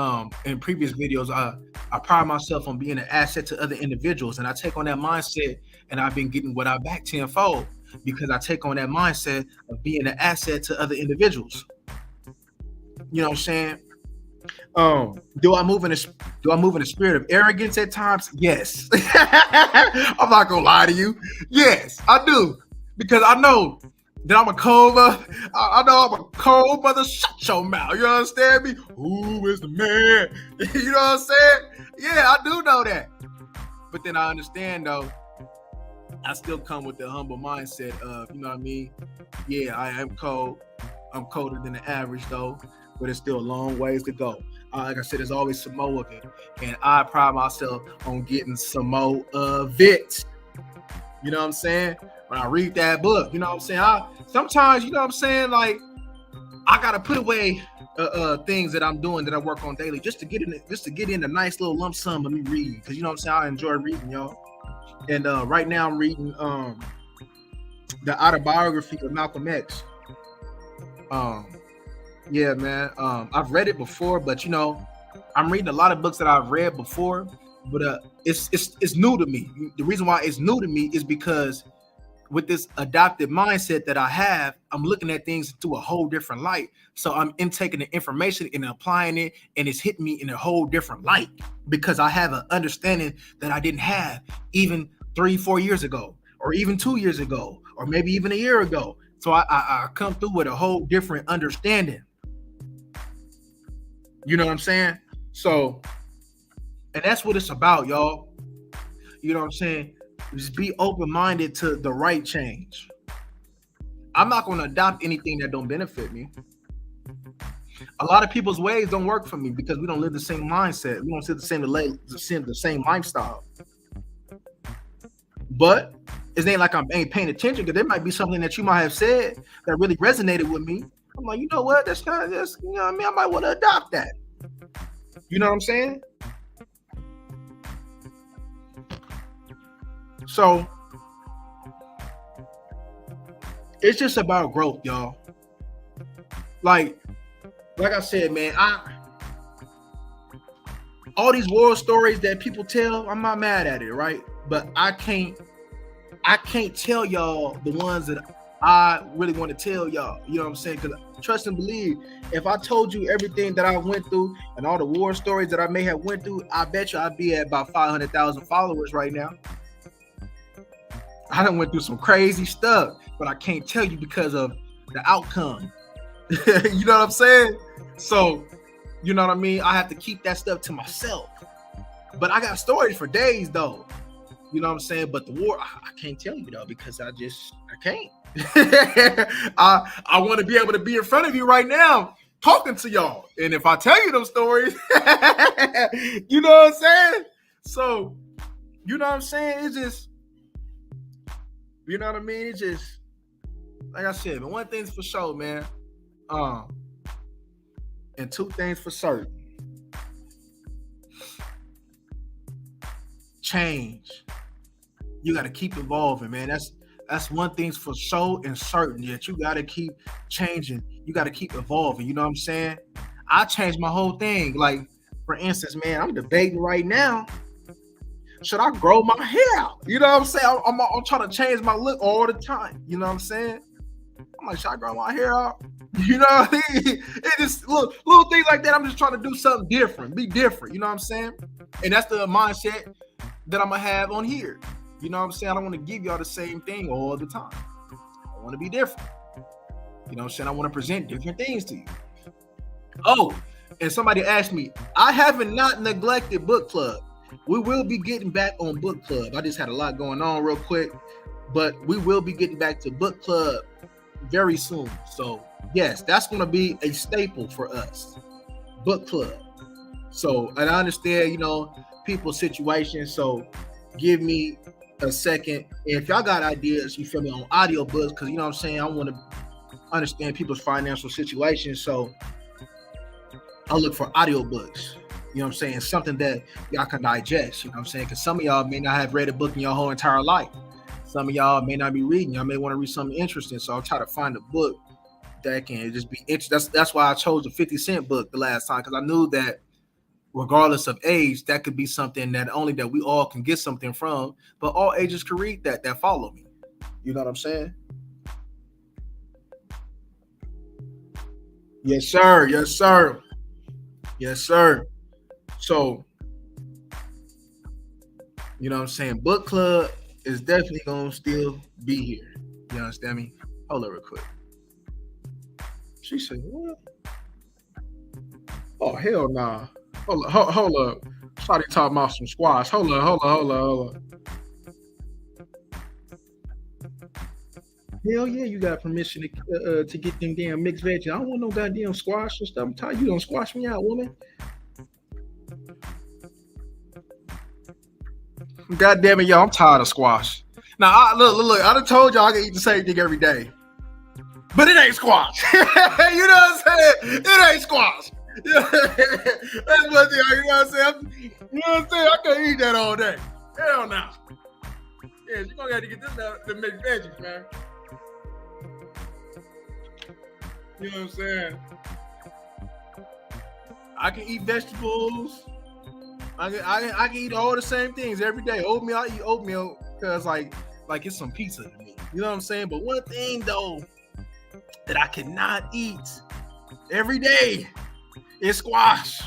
in previous videos, I pride myself on being an asset to other individuals, and I take on that mindset, and I've been getting what I back tenfold because I take on that mindset of being an asset to other individuals. You know what I'm saying? Do I move in a spirit of arrogance at times? Yes. I'm not gonna lie to you. Yes, I do, because I know Then I'm a cold mother. I know I'm a cold mother. Shut your mouth. You understand me? Who is the man? You know what I'm saying? Yeah, I do know that. But then I understand though, I still come with the humble mindset of, you know what I mean? Yeah, I am cold. I'm colder than the average though, but it's still a long ways to go. Like I said, there's always some more of it. And I pride myself on getting some more of it. You know what I'm saying? When I read that book, you know what I'm saying? Sometimes, you know what I'm saying? Like, I gotta put away things that I'm doing that I work on daily just to get in a nice little lump sum of me reading. Cause you know what I'm saying? I enjoy reading, y'all. And right now I'm reading the autobiography of Malcolm X. Yeah, man. I've read it before, but you know, I'm reading a lot of books that I've read before, but it's new to me. The reason why it's new to me is because with this adopted mindset that I have, I'm looking at things through a whole different light. So I'm intaking the information and applying it, and it's hitting me in a whole different light because I have an understanding that I didn't have even 3-4 years ago, or even 2 years ago, or maybe even a year ago. So I come through with a whole different understanding. You know what I'm saying? So, and that's what it's about, y'all. You know what I'm saying? Just be open-minded to the right change. I'm not going to adopt anything that don't benefit me. A lot of people's ways don't work for me because we don't live the same mindset. We don't see the same lifestyle. But it ain't like I ain't paying attention because there might be something that you might have said that really resonated with me. I'm like, you know what? That's kind of just, you know what I mean? I might want to adopt that. You know what I'm saying? So it's just about growth, y'all. Like I said, man, all these war stories that people tell, I'm not mad at it, right? But I can't tell y'all the ones that I really want to tell y'all. You know what I'm saying? Because trust and believe, if I told you everything that I went through and all the war stories that I may have went through, I bet you I'd be at about 500,000 followers right now. I done went through some crazy stuff, but I can't tell you because of the outcome. You know what I'm saying? So, you know what I mean? I have to keep that stuff to myself. But I got stories for days, though. You know what I'm saying? But the war, I can't tell you, though, because I can't. I want to be able to be in front of you right now talking to y'all. And if I tell you those stories, you know what I'm saying? So, you know what I'm saying? It's just, you know what I mean? It's just, like I said, but one thing's for sure, man. And two things for certain. Change. You got to keep evolving, man. That's one thing's for sure and certain. That you got to keep changing. You got to keep evolving. You know what I'm saying? I changed my whole thing. Like, for instance, man, I'm debating right now. Should I grow my hair out? You know what I'm saying? I'm trying to change my look all the time. You know what I'm saying? I'm like, should I grow my hair out? You know what I mean? It's just little things like that. I'm just trying to do something different, be different. You know what I'm saying? And that's the mindset that I'm going to have on here. You know what I'm saying? I don't want to give y'all the same thing all the time. I want to be different. You know what I'm saying? I want to present different things to you. Oh, and somebody asked me, I haven't not neglected book club. We will be getting back on book club. I just had a lot going on real quick, but we will be getting back to book club very soon. So yes, that's going to be a staple for us, book club. So, and I understand, you know, people's situations. So give me a second. If y'all got ideas, you feel me, on audio books, because you know what I'm saying, I want to understand people's financial situations. So I'll look for audio books. You know what I'm saying? Something that y'all can digest. You know what I'm saying? Because some of y'all may not have read a book in your whole entire life. Some of y'all may not be reading. Y'all may want to read something interesting. So I'll try to find a book that can just be interesting. That's why I chose the 50 Cent book the last time, because I knew that regardless of age, that could be something that only that we all can get something from, but all ages can read that follow me. You know what I'm saying? Yes, sir. Yes, sir. Yes, sir. So, you know what I'm saying? Book club is definitely going to still be here. You understand me? Hold up real quick. She said, what? Oh, hell nah. Hold up. Somebody talking about some squash. Hold up. Hell yeah, you got permission to get them damn mixed veggies. I don't want no goddamn squash and stuff. I'm tired. You don't squash me out, woman. God damn it, y'all. I'm tired of squash. Now, look. I done told y'all I can eat the same thing every day. But it ain't squash. You know what I'm saying? It ain't squash. That's one thing. You know what I'm saying? I can't eat that all day. Hell no. Yeah, you're going to have to get the mixed veggies, man. You know what I'm saying? I can eat vegetables. I can eat all the same things every day. Oatmeal, I eat oatmeal because like it's some pizza to me. You know what I'm saying? But one thing though that I cannot eat every day is squash.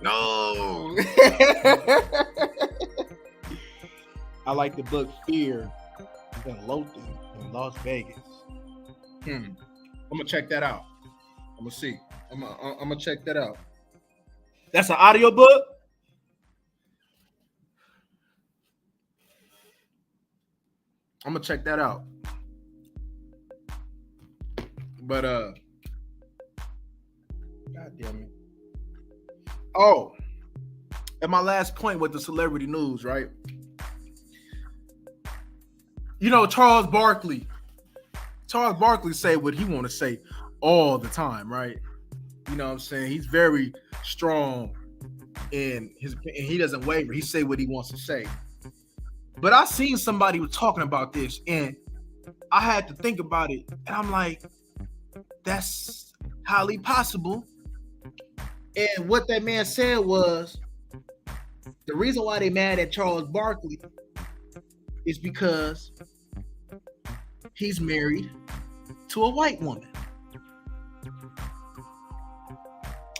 No. I like the book Fear and Loathing in Las Vegas. I'm gonna check that out. I'm gonna see. I'm gonna check that out. That's an audio book. I'm gonna check that out. But God damn it. Oh, and my last point with the celebrity news, right? You know, Charles Barkley say what he want to say all the time, right? You know what I'm saying? He's very strong and he doesn't waver. He say what he wants to say. But I seen somebody was talking about this and I had to think about it. And I'm like, that's highly possible. And what that man said was the reason why they mad at Charles Barkley is because he's married to a white woman.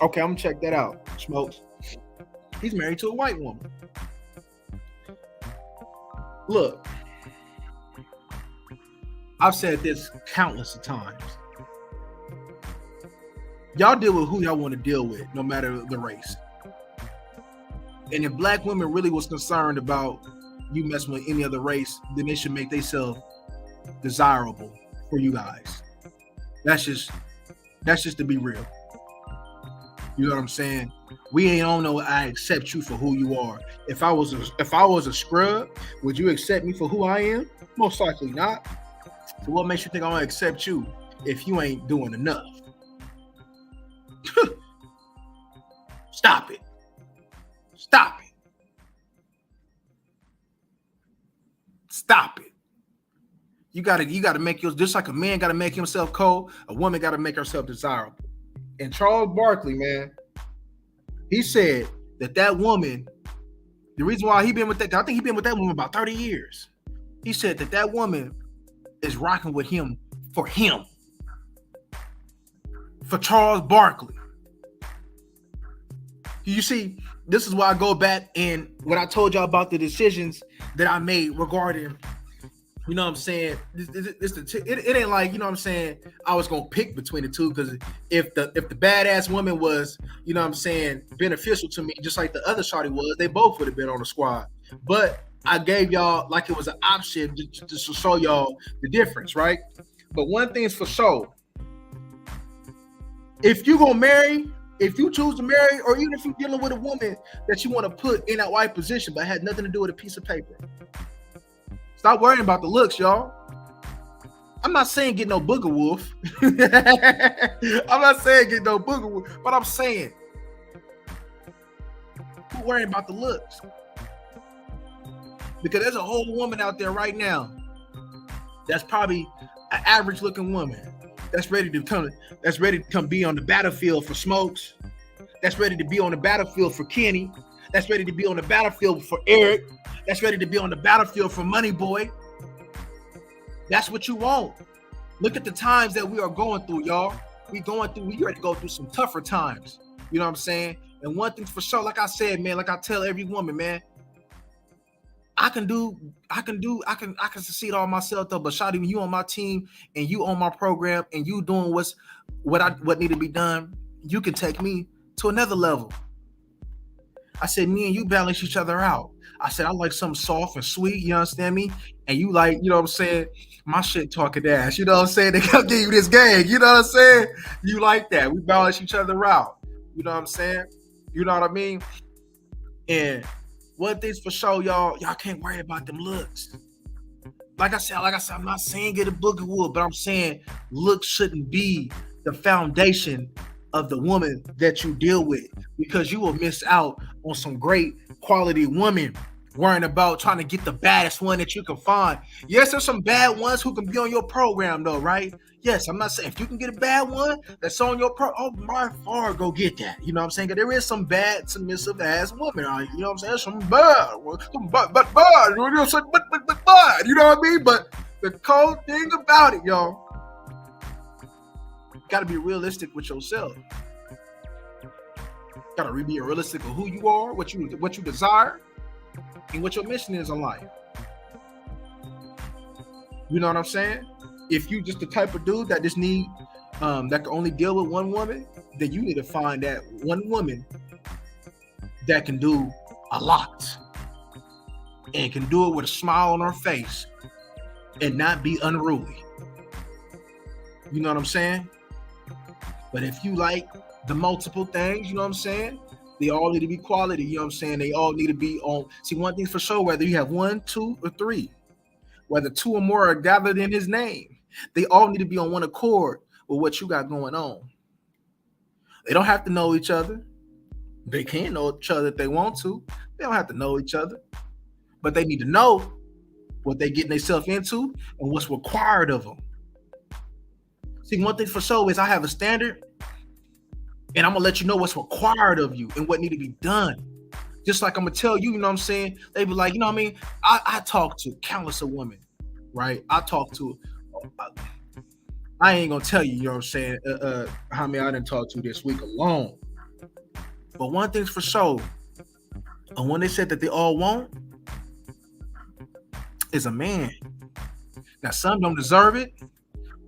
Okay, I'm gonna check that out. Smokes. He's married to a white woman. Look, I've said this countless of times. Y'all deal with who y'all want to deal with, no matter the race. And if black women really was concerned about you messing with any other race, then they should make themselves desirable for you guys. That's just to be real. You know what I'm saying? We ain't on no I accept you for who you are. If I was a scrub, would you accept me for who I am? Most likely not. So what makes you think I'm gonna accept you if you ain't doing enough? Stop it. Stop it. Stop it. You gotta make yours just like a man gotta make himself cold, a woman gotta make herself desirable. And Charles Barkley, man, he said that woman, the reason why he been with that, I think he been with that woman about 30 years. He said that woman is rocking with him, for Charles Barkley. You see, this is why I go back and what I told y'all about the decisions that I made regarding, you know what I'm saying? It ain't like, you know what I'm saying, I was gonna pick between the two, because if the badass woman was, you know what I'm saying, beneficial to me, just like the other shawty was, they both would have been on the squad. But I gave y'all like it was an option to show y'all the difference, right? But one thing is for sure, if you choose to marry, or even if you're dealing with a woman that you want to put in that white position, but had nothing to do with a piece of paper, stop worrying about the looks, y'all. I'm not saying get no booger wolf. I'm not saying get no booger wolf, but I'm saying quit worrying about the looks. Because there's a whole woman out there right now that's probably an average looking woman that's ready to come be on the battlefield for Smokes, that's ready to be on the battlefield for Kenny, that's ready to be on the battlefield for Eric, that's ready to be on the battlefield for Money Boy. That's what you want. Look at the times that we are going through, y'all. We ready to go through some tougher times. You know what I'm saying? And one thing for sure, like I said, man, like I tell every woman, man, I can succeed all myself though. But shawty, when you on my team and you on my program and you doing what need to be done, you can take me to another level. I said, me and you balance each other out. I said, I like something soft and sweet, you understand me? And you like, you know what I'm saying, my shit talking ass, you know what I'm saying? They come give you this gang, you know what I'm saying? You like that. We balance each other out. You know what I'm saying? You know what I mean? And one thing's for sure, y'all can't worry about them looks. Like I said, I'm not saying get a book of wood, but I'm saying looks shouldn't be the foundation of the woman that you deal with, because you will miss out on some great quality women worrying about trying to get the baddest one that you can find. Yes, there's some bad ones who can be on your program though, right? Yes, I'm not saying if you can get a bad one that's on your oh my far, go get that. You know what I'm saying? There is some bad submissive ass women on you. You know what I'm saying? Some bad, but bad. You know what I mean? But the cold thing about it, y'all, got to be realistic with yourself. Got to be realistic with who you are, what you desire, and what your mission is in life. You know what I'm saying? If you just the type of dude that just need that can only deal with one woman, then you need to find that one woman that can do a lot and can do it with a smile on her face and not be unruly. You know what I'm saying? But if you like the multiple things, you know what I'm saying? They all need to be quality, you know what I'm saying? They all need to be on. See, one thing's for sure, whether you have 1, 2, or 3, whether 2 or more are gathered in his name, they all need to be on one accord with what you got going on. They don't have to know each other. They can know each other if they want to. They don't have to know each other. But they need to know what they're getting themselves into and what's required of them. See, one thing for sure is I have a standard, and I'm going to let you know what's required of you and what need to be done. Just like I'm going to tell you, you know what I'm saying? They be like, you know what I mean? I talk to countless of women, right? I ain't going to tell you, you know what I'm saying, how many I didn't talk to this week alone. But one thing's for sure, and when they said that they all want is a man. Now, some don't deserve it.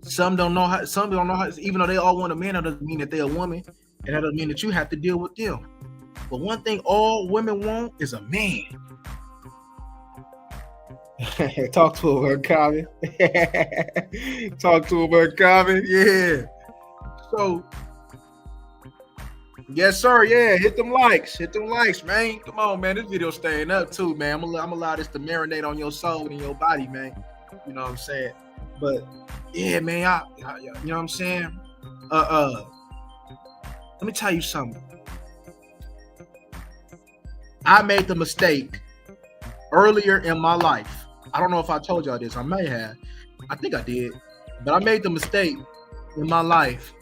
Some don't know how. Some don't know how. Even though they all want a man, that doesn't mean that they're a woman, and that doesn't mean that you have to deal with them. But one thing all women want is a man. Talk to her, Calvin. Talk to her, Calvin. Yeah. So, yes, sir. Yeah, hit them likes. Hit them likes, man. Come on, man. This video's staying up too, man. I'm gonna allow this to marinate on your soul and your body, man. You know what I'm saying? But yeah, man, you know what I'm saying? Let me tell you something. I made the mistake earlier in my life. I don't know if I told y'all this. I may have. I think I did. But I made the mistake in my life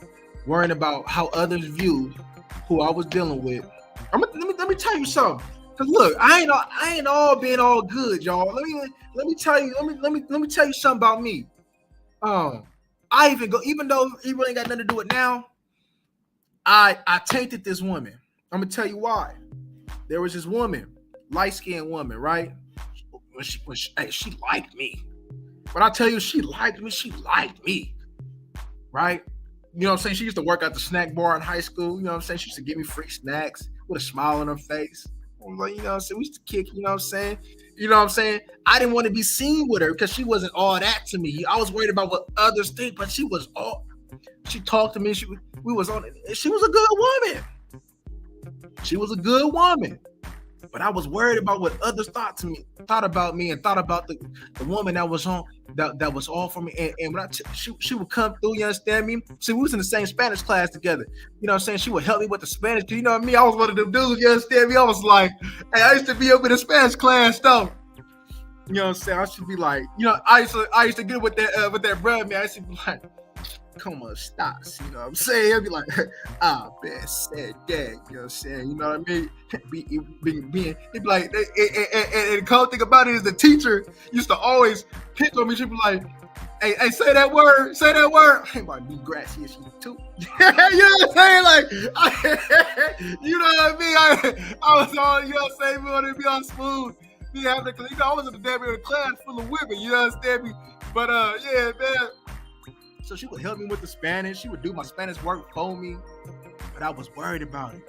worrying about how others view who I was dealing with. Let me tell you something. Cause look, I ain't all been all good, y'all. Let me tell you something about me. Even though it really ain't got nothing to do with now, I tainted this woman. I'm gonna tell you why. There was this woman, light-skinned woman, right? When she liked me. When I tell you she liked me, right? You know what I'm saying? She used to work at the snack bar in high school. You know what I'm saying? She used to give me free snacks with a smile on her face. I was like, you know what I'm saying? We used to kick, you know what I'm saying? You know what I'm saying? I didn't want to be seen with her because she wasn't all that to me. I was worried about what others think, but she was all. She talked to me. She was a good woman. She was a good woman. But I was worried about what others thought about me, and thought about the woman that was on that was all for me. And when she would come through, you understand me? See, we was in the same Spanish class together. You know what I'm saying? She would help me with the Spanish. You know what I mean? I was one of them dudes, you understand me? I was like, hey, I used to be up in the Spanish class though. You know what I'm saying? I should be like, you know, I used to get with that brother, man. I used to be like, come on, stars, you know what I'm saying? I'd be like, man, said that, you know what I'm saying? You know what I mean? He'd be like, and the cool thing about it is the teacher used to always pick on me. She'd be like, hey, say that word. Hey, my be grassy issue too. You know what I'm saying? Like, you know what I mean? I was on, you know what I'm saying? We wanted to be on smooth. be having, because I was in the damn near class full of women. You understand me? But yeah, man. So she would help me with the Spanish. She would do my Spanish work for me, but I was worried about it.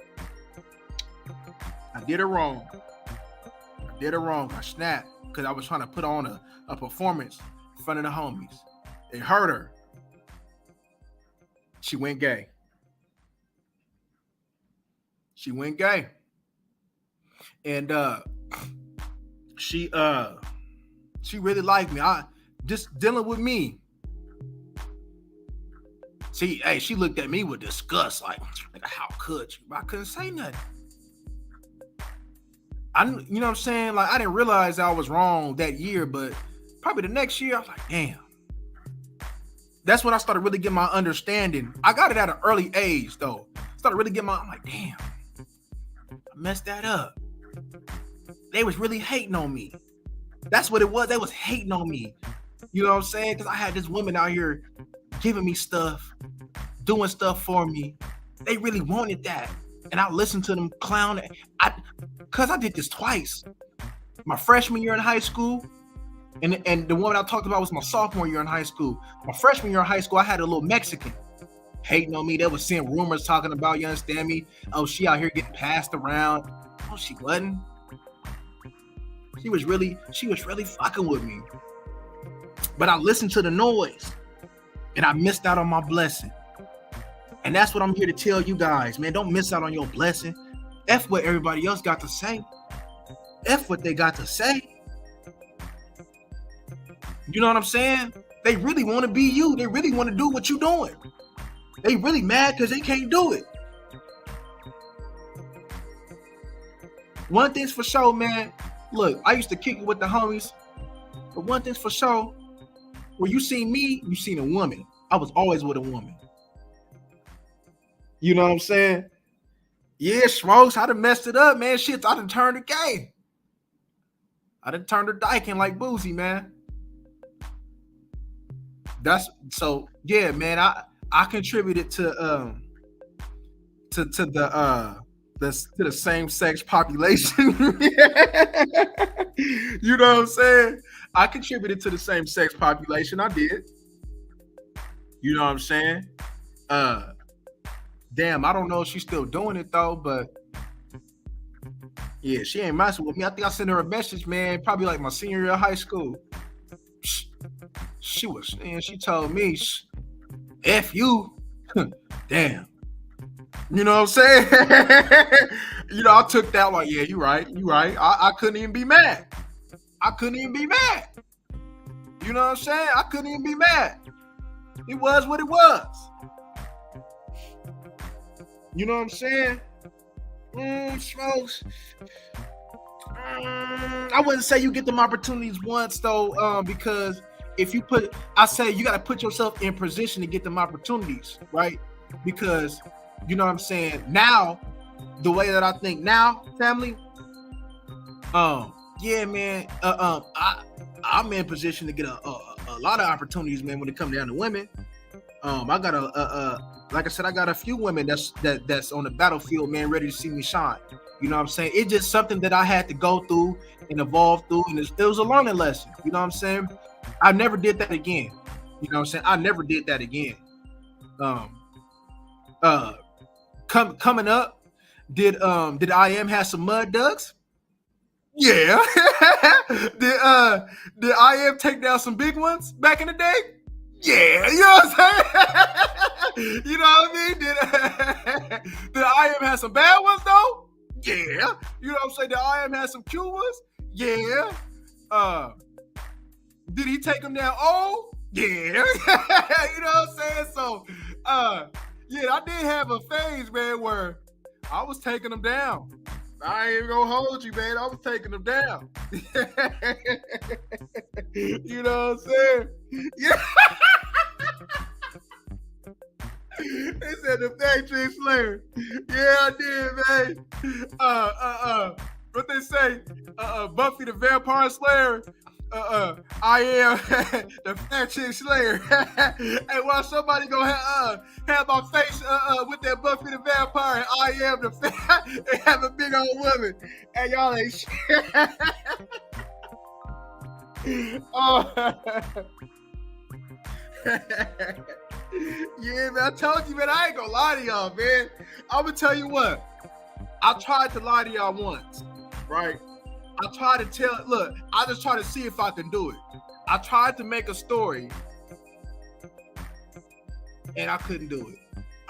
I did it wrong. I snapped because I was trying to put on a performance in front of the homies. It hurt her. She went gay. And she really liked me. I just dealing with me. See, hey, she looked at me with disgust, like how could you? I couldn't say nothing. You know what I'm saying? Like, I didn't realize I was wrong that year, but probably the next year, I was like, damn. That's when I started really getting my understanding. I got it at an early age, though. I'm like, damn, I messed that up. They was really hating on me. That's what it was. They was hating on me. You know what I'm saying? Because I had this woman out here giving me stuff, doing stuff for me. They really wanted that. And I listened to them clown. Because I did this twice. My freshman year in high school, and the woman I talked about was my sophomore year in high school. My freshman year in high school, I had a little Mexican hating on me. They was seeing rumors talking about, you understand me? Oh, she out here getting passed around. Oh, she wasn't. She was really fucking with me. But I listened to the noise, and I missed out on my blessing. And that's what I'm here to tell you guys, man. Don't miss out on your blessing. F what everybody else got to say. F what they got to say. You know what I'm saying? They really want to be you. They really want to do what you're doing. They really mad because they can't do it. One thing's for sure, man. Look, I used to kick it with the homies. But one thing's for sure. When you see me, you seen a woman. I was always with a woman. You know what I'm saying? Yeah, Smokes, I done messed it up, man. Shit, I done turned the game. I done turned the dyking like Boozy, man. That's so yeah, man. I contributed to the same sex population. You know what I'm saying? I contributed to the same sex population. I did. You know what I'm saying? Damn, I don't know if she's still doing it though, but yeah, she ain't messing with me. I think I sent her a message, man, probably like my senior year of high school. She was, and she told me, F you. Damn. You know what I'm saying? You know, I took that like, yeah, you right. I couldn't even be mad. You know what I'm saying? I couldn't even be mad. It was what it was. You know what I'm saying? Smokes. I wouldn't say you get them opportunities once though, because if you I say you got to put yourself in position to get them opportunities, right? Because you know what I'm saying? Now, the way that I think now, family, yeah, man, I'm in position to get a lot of opportunities, man, when it comes down to women. I got like I said, I got a few women that's on the battlefield, man, ready to see me shine. You know what I'm saying? It's just something that I had to go through and evolve through, and it was a learning lesson. You know what I'm saying? I never did that again. You know what I'm saying? I never did that again. Coming up, did I Am have some mud ducks? Yeah. Did I Am take down some big ones back in the day? Yeah, you know what I'm saying? You know what I mean? Did I Am have some bad ones though? Yeah. You know what I'm saying? Did I Am have some cute ones? Yeah. Did he take them down? Oh, yeah. You know what I'm saying? So, yeah, I did have a phase, man, where I was taking them down. I ain't even gonna hold you, man. I was taking them down. You know what I'm saying? Yeah. They said the Factory Slayer. Yeah, I did, man. What they say? Buffy the Vampire Slayer. I am the Fat Chick Slayer. Hey, while somebody gonna have my face with that Buffy the Vampire, I am the fat and have a big old woman. And y'all ain't shit. Oh. Yeah, man. I told you, man. I ain't gonna lie to y'all, man. I'm gonna tell you what. I tried to lie to y'all once, right? I tried to tell. Look, I just tried to see if I can do it. I tried to make a story, and I couldn't do it.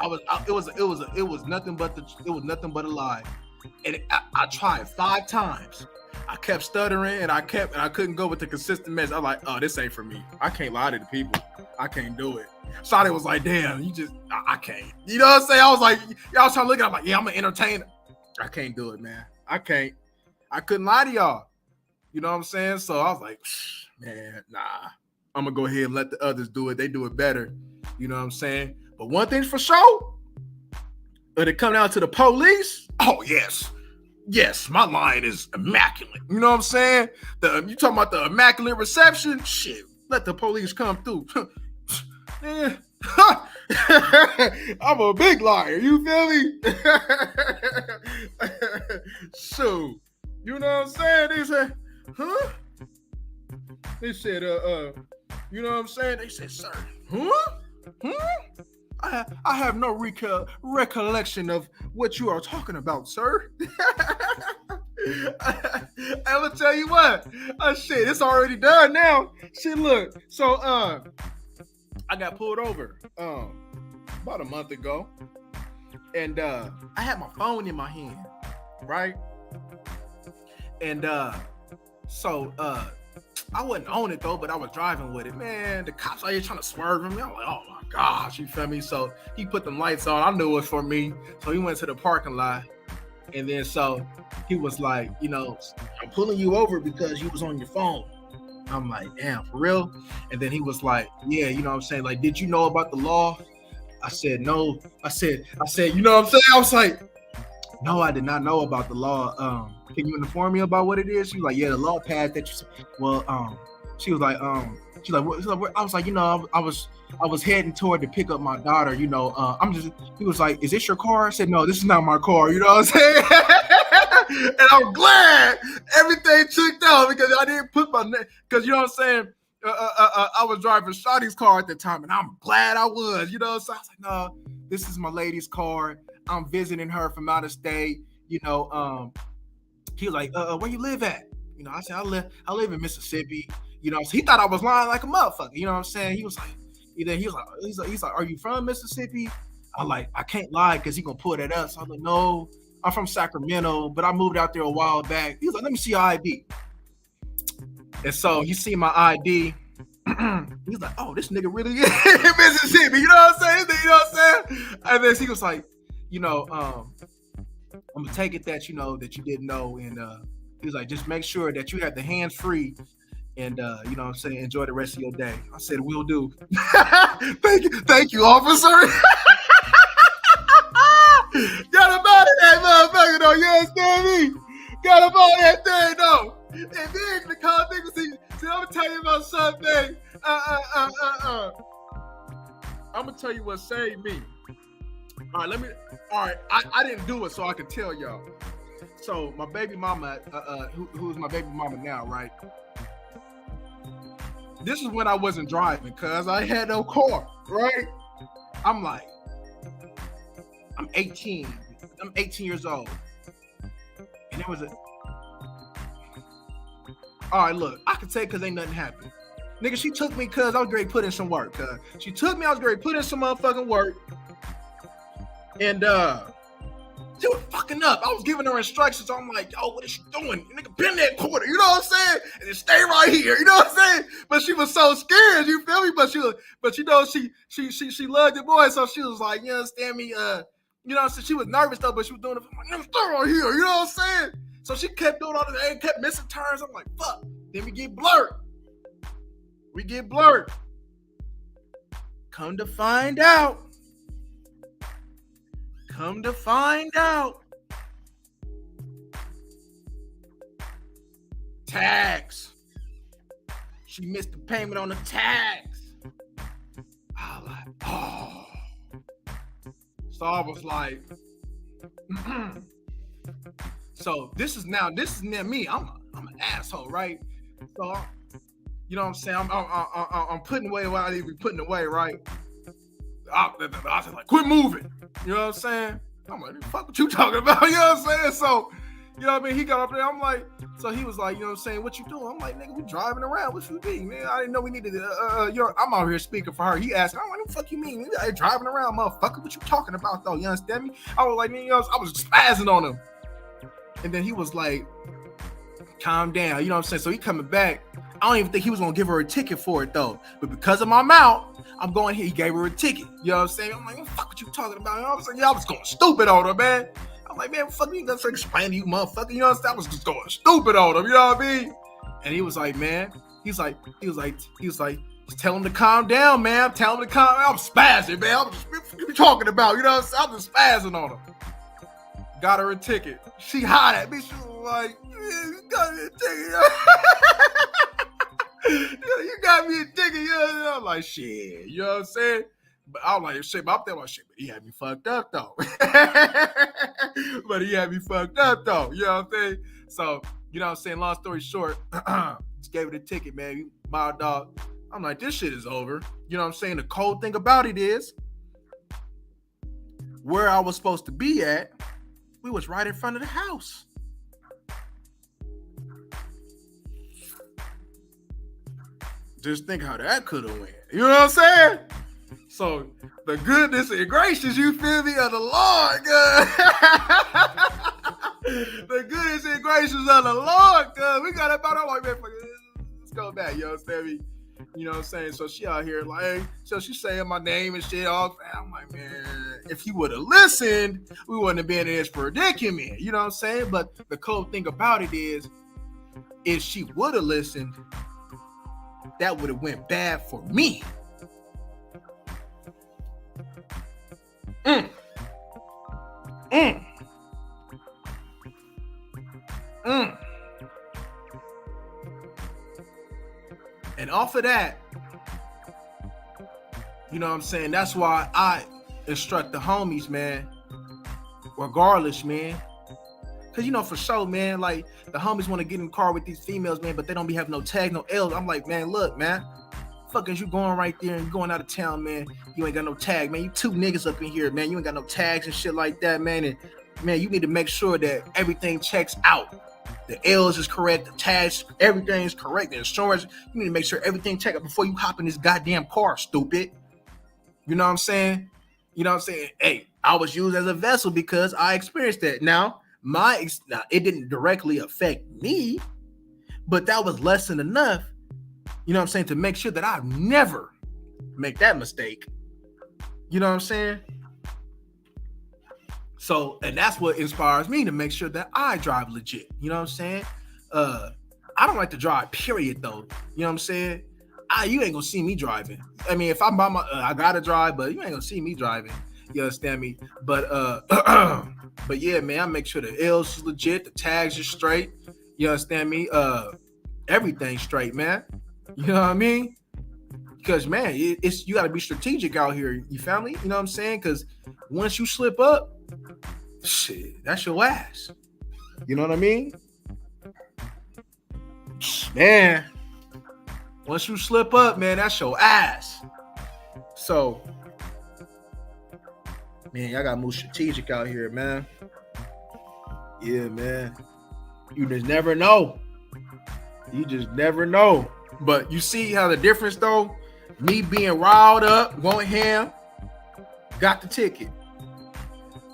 It was nothing but a lie, and I tried 5 times. I kept stuttering, and I couldn't go with the consistent message. I'm like, oh, this ain't for me. I can't lie to the people. I can't do it. Shawty was like, damn, I can't. You know what I'm saying? I was like, y'all was trying to look at it. I'm like, yeah, I'm an entertainer. I can't do it, man. I can't. I couldn't lie to y'all. You know what I'm saying? So I was like, man, nah. I'm going to go ahead and let the others do it. They do it better. You know what I'm saying? But one thing's for sure. When it come down to the police, oh, yes. Yes, my line is immaculate. You know what I'm saying? You talking about the immaculate reception? Shit, let the police come through. Yeah. I'm a big liar. You feel me? So, you know what I'm saying? They said, huh? They said, you know what I'm saying? They said, sir, huh? I have no recollection of what you are talking about, sir. I'm gonna tell you what. Shit, it's already done now. Shit, look. So, I got pulled over about a month ago, and I had my phone in my hand, right? And so I wasn't on it though, but I was driving with it. Man, the cops out here trying to swerve me. I'm like, oh my gosh, you feel me? So he put them lights on. I knew it was for me. So he went to the parking lot, and then so he was like, you know, I'm pulling you over because you was on your phone. I'm like, damn, for real? And then he was like, yeah, you know what I'm saying? Like, did you know about the law? I said, no. I said, you know what I'm saying? I was like, no, I did not know about the law. Can you inform me about what it is? She was like, yeah, the law passed that you. Well, she was like, what? I was like, you know, I was heading toward to pick up my daughter. You know, He was like, is this your car? I said, no, this is not my car. You know what I'm saying? And I'm glad everything checked out because I didn't put my name. Because you know what I'm saying? I was driving Shawty's car at the time, and I'm glad I was. You know, so I was like, no, this is my lady's car. I'm visiting her from out of state. You know, he was like, where you live at? You know, I said, I live in Mississippi. You know, so he thought I was lying like a motherfucker. You know what I'm saying? He was like, he's like, are you from Mississippi? I'm like, I can't lie because he gonna pull that up. So I'm like, no, I'm from Sacramento, but I moved out there a while back. He was like, let me see your ID. And so he see my ID. He's like, oh, this nigga really is in Mississippi. You know what I'm saying? You know what I'm saying? And then he was like, you know, I'm gonna take it that you know that you didn't know, and he was like, just make sure that you have the hands free, and you know what I'm saying, enjoy the rest of your day. I said, will do. Thank you, officer. Got him out of that motherfucker though, you understand me? Got him out of that thing though. And then the call niggas, see, I'm gonna tell you about something. I'm gonna tell you what saved me. All right, I didn't do it so I could tell y'all. So my baby mama, who's my baby mama now, right? This is when I wasn't driving because I had no car, right? I'm like, I'm 18 years old. And there was all right, look, I can say because ain't nothing happened. Nigga, she took me because I was ready to put in some work. She took me, I was ready to put in some motherfucking work. And she was fucking up. I was giving her instructions. I'm like, yo, what is she doing? Nigga, bend that quarter. You know what I'm saying? And then stay right here. You know what I'm saying? But she was so scared. You feel me? But you know, she loved the boy. So she was like, you understand me? You know what I'm saying? She was nervous though, but she was doing it. I'm like, stay right here. You know what I'm saying? So she kept doing all this and kept missing turns. I'm like, fuck. Then we get blurred. Come to find out. Tax. She missed the payment on the tax. I was like, oh. So I was like, So this is near me. I'm an asshole, right? So You know what I'm saying? I'm putting away what I need to be putting away, right? I was like, quit moving. You know what I'm saying? I'm like, fuck what you talking about? You know what I'm saying? So, you know what I mean? He got up there. I'm like, so he was like, you know what I'm saying? What you doing? I'm like, nigga, we driving around. What you mean, man? I didn't know we needed to, I'm out here speaking for her. He asked, I'm like, what the fuck you mean? I driving around, motherfucker. What you talking about, though? You understand me? I was like, you know, I was spazzing on him. And then he was like, calm down. You know what I'm saying? So he coming back. I don't even think he was going to give her a ticket for it, though. But because of my mouth, I'm going here. He gave her a ticket. You know what I'm saying? I'm like, what the fuck what you talking about? You know what I'm saying? Yeah, I was going stupid on her, man. I'm like, man, what the fuck you got to explain to you, motherfucker? You know what I'm saying? I was just going stupid on him. You know what I mean? And he was like, man, he was like, tell him to calm down, man. Tell him to calm down. I'm spazzing, man. What you talking about? You know what I'm saying? I'm just spazzing on him. Got her a ticket. She hot at me. She was like, yeah, you got me a ticket. You got me a ticket. Yeah. I'm like, shit. You know what I'm saying? But I was like, shit, but I'm thinking about shit, but he had me fucked up, though. But he had me fucked up, though. You know what I'm saying? So, you know what I'm saying? Long story short, just gave it a ticket, man. My dog. I'm like, this shit is over. You know what I'm saying? The cold thing about it is, where I was supposed to be at, we was right in front of the house. Just think how that could have went. You know what I'm saying? So the goodness and gracious, you feel me, of the Lord, God. The goodness and gracious of the Lord, God. We got about, I'm like, man, let's go back, you know what I'm saying? You know what I'm saying? So she out here like, so she's saying my name and shit all. I'm like, man, if he would have listened, we wouldn't have been in this predicament. You know what I'm saying? But the cool thing about it is, if she would have listened, that would have went bad for me. And off of that, you know what I'm saying? That's why I instruct the homies, man, regardless, man. Because, you know, for sure, man, like, the homies want to get in the car with these females, man, but they don't be having no tag, no L's. I'm like, man, look, man, fuck is you going right there and going out of town, man? You ain't got no tag, man. You two niggas up in here, man. You ain't got no tags and shit like that, man. And, man, you need to make sure that everything checks out. The L's is correct, the tags, everything is correct, the insurance. You need to make sure everything checks out before you hop in this goddamn car, stupid. You know what I'm saying? You know what I'm saying? Hey, I was used as a vessel because I experienced that. Now, it didn't directly affect me, but that was lesson enough, you know what I'm saying, to make sure that I never make that mistake. You know what I'm saying? So, and that's what inspires me to make sure that I drive legit. You know what I'm saying? I don't like to drive, period, though. You know what I'm saying? You ain't gonna see me driving. I mean, if I'm by I gotta drive, but you ain't gonna see me driving. You understand me? But but yeah, man, I make sure the L's is legit, the tags are straight. You understand me? Everything's straight, man. You know what I mean? Because, man, it's you gotta be strategic out here. You feel me? You know what I'm saying? Because once you slip up, shit, that's your ass. You know what I mean? Man, once you slip up, man, that's your ass. So, man, y'all gotta move strategic out here, man. Yeah, man. You just never know. You just never know. But you see how the difference, though? Me being riled up, going ham, got the ticket.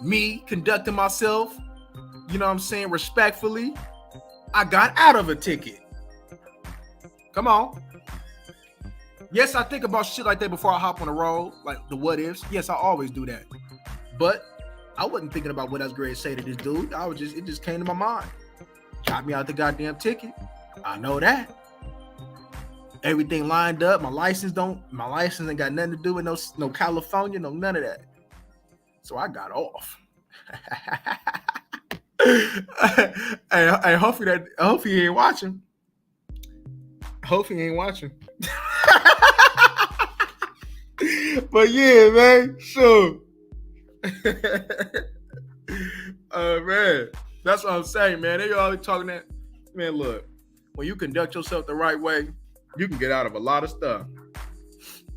Me conducting myself, you know what I'm saying, respectfully, I got out of a ticket. Come on. Yes, I think about shit like that before I hop on the road, like the what ifs. Yes, I always do that. But I wasn't thinking about what I was going to say to this dude. It just came to my mind. Got me out the goddamn ticket. I know that. Everything lined up. My license ain't got nothing to do with no California, no none of that. So I got off. Hey, hopefully he ain't watching. Hope he ain't watching. But yeah, man. So, man, that's what I'm saying, man. They always talking that, man. Look, when you conduct yourself the right way, You can get out of a lot of stuff.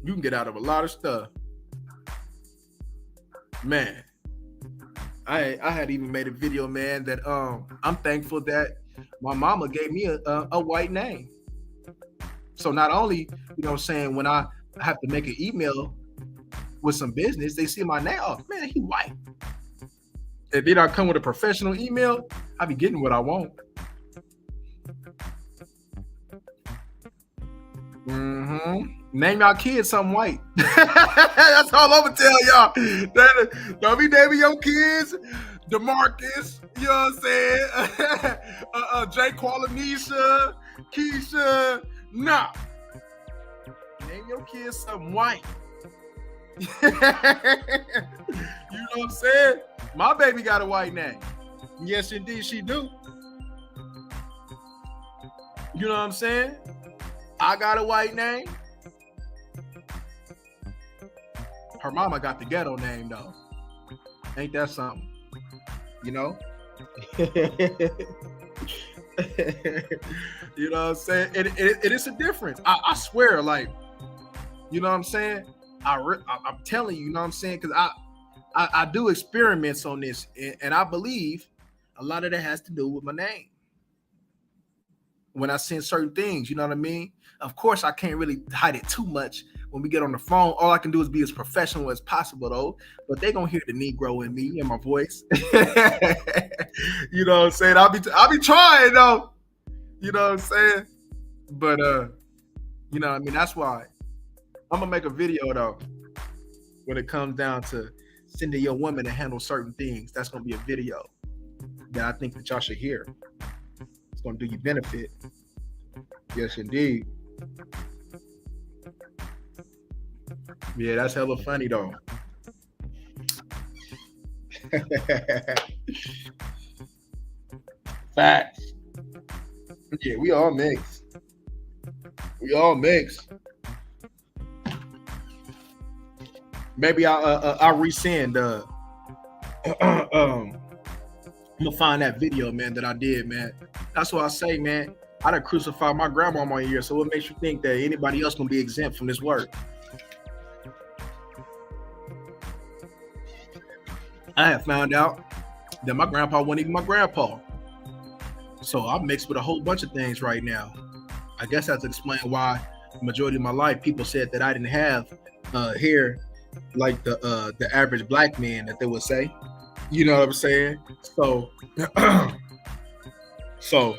You can get out of a lot of stuff. Man, I had even made a video, man, that I'm thankful that my mama gave me a white name. So not only, when I have to make an email with some business, they see my name. Oh man, he white. If they don't come with a professional email, I be getting what I want. Name y'all kids something white. That's all I'm gonna tell y'all. Don't be naming your kids DeMarcus. You know what I'm saying? Jay Qualanisha, Keisha. Nah. Name your kids something white. You know what I'm saying? My baby got a white name. Yes, indeed, she do. You know what I'm saying? I got a white name. Her mama got the ghetto name though. Ain't that something? You know? You know what I'm saying? It is a difference. I swear, like, you know what I'm saying? I'm telling you, you know what I'm saying? Because I do experiments on this, and I believe a lot of that has to do with my name. When I send certain things, you know what I mean? Of course, I can't really hide it too much when we get on the phone. All I can do is be as professional as possible, though. But they gonna hear the Negro in me and my voice. You know what I'm saying? I'll be trying though. You know what I'm saying? But you know what I mean? That's why I'm gonna make a video though. When it comes down to sending your woman to handle certain things, that's gonna be a video that I think that y'all should hear. It's gonna do you benefit. Yes, indeed. Yeah, that's hella funny though. Facts. Yeah, we all mix. We all mix. Maybe I'll resend. I'm gonna find that video, man, that I did, man. That's what I say, man. I done crucified my grandma my year. So what makes you think that anybody else gonna be exempt from this work? I have found out that my grandpa wasn't even my grandpa. So I'm mixed with a whole bunch of things right now. I guess that's explain why the majority of my life people said that I didn't have hair like the average black man that they would say. You know what I'm saying? So so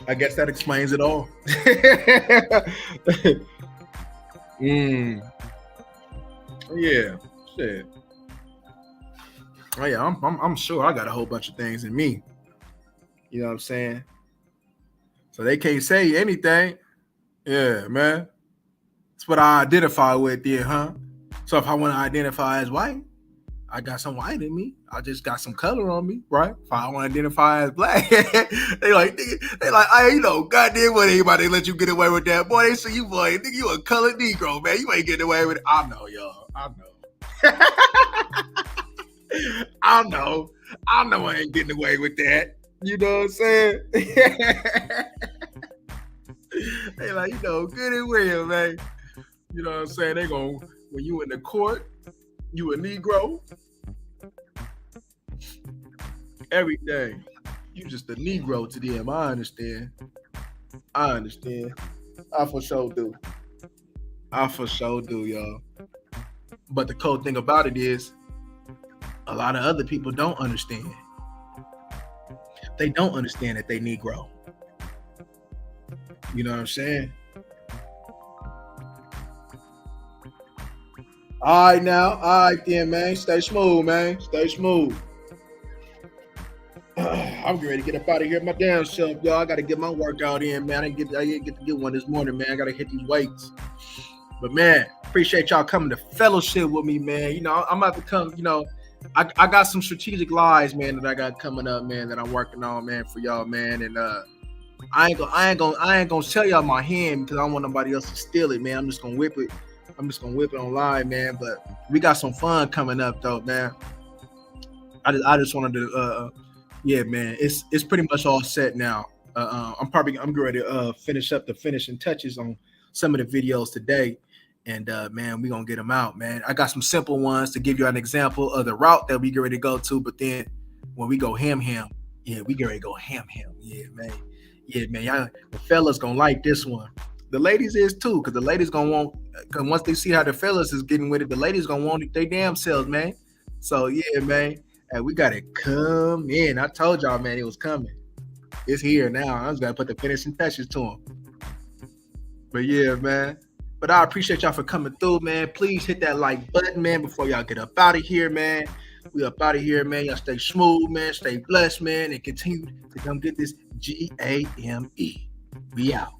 I guess that explains it all. Yeah, shit. Oh yeah, I'm sure I got a whole bunch of things in me. You know what I'm saying? So they can't say anything. Yeah, man. That's what I identify with there, huh? So if I want to identify as white, I got some white in me. I just got some color on me, right? If I want to identify as black, they like, hey, you know, goddamn, what anybody let you get away with that? Boy, they see you, boy, nigga, you a colored Negro, man. You ain't getting away with it. I know, y'all. I know. I know I ain't getting away with that. You know what I'm saying? They like, you know, good and well, man. You know what I'm saying? They gon' when you in the court, you a Negro. Everything. You just a Negro to them. I understand. I for sure do. Y'all. But the cool thing about it is a lot of other people don't understand. They don't understand that they Negro. You know what I'm saying? All right then, man. Stay smooth, man. Stay smooth. I'm ready to get up out of here my damn self, y'all. I gotta get my workout in, man. I didn't get to get one this morning, man. I gotta hit these weights. But man, appreciate y'all coming to fellowship with me, man. You know, I'm about to come, you know. I got some strategic lies, man, that I got coming up, man, that I'm working on, man, for y'all, man. And I ain't gonna tell y'all my hand because I don't want nobody else to steal it, man. I'm just gonna whip it online, man. But we got some fun coming up though, man. I just wanted to yeah, man. It's pretty much all set now. I'm getting ready to finish up the finishing touches on some of the videos today. And man, we're gonna get them out, man. I got some simple ones to give you an example of the route that we get ready to go to, but then when we go ham, yeah, we get ready to go ham. Yeah, man. Yeah, man. Y'all, the fellas gonna like this one. The ladies is too, because the ladies gonna want, because once they see how the fellas is getting with it, the ladies gonna want it they damn selves, man. So yeah, man. And we gotta come in. I told y'all, man, it was coming. It's here now. I just gotta put the finishing touches to them. But yeah, man. But I appreciate y'all for coming through, man. Please hit that like button, man, before y'all get up out of here, man. We up out of here, man. Y'all stay smooth, man. Stay blessed, man, and continue to come get this GAME. We out.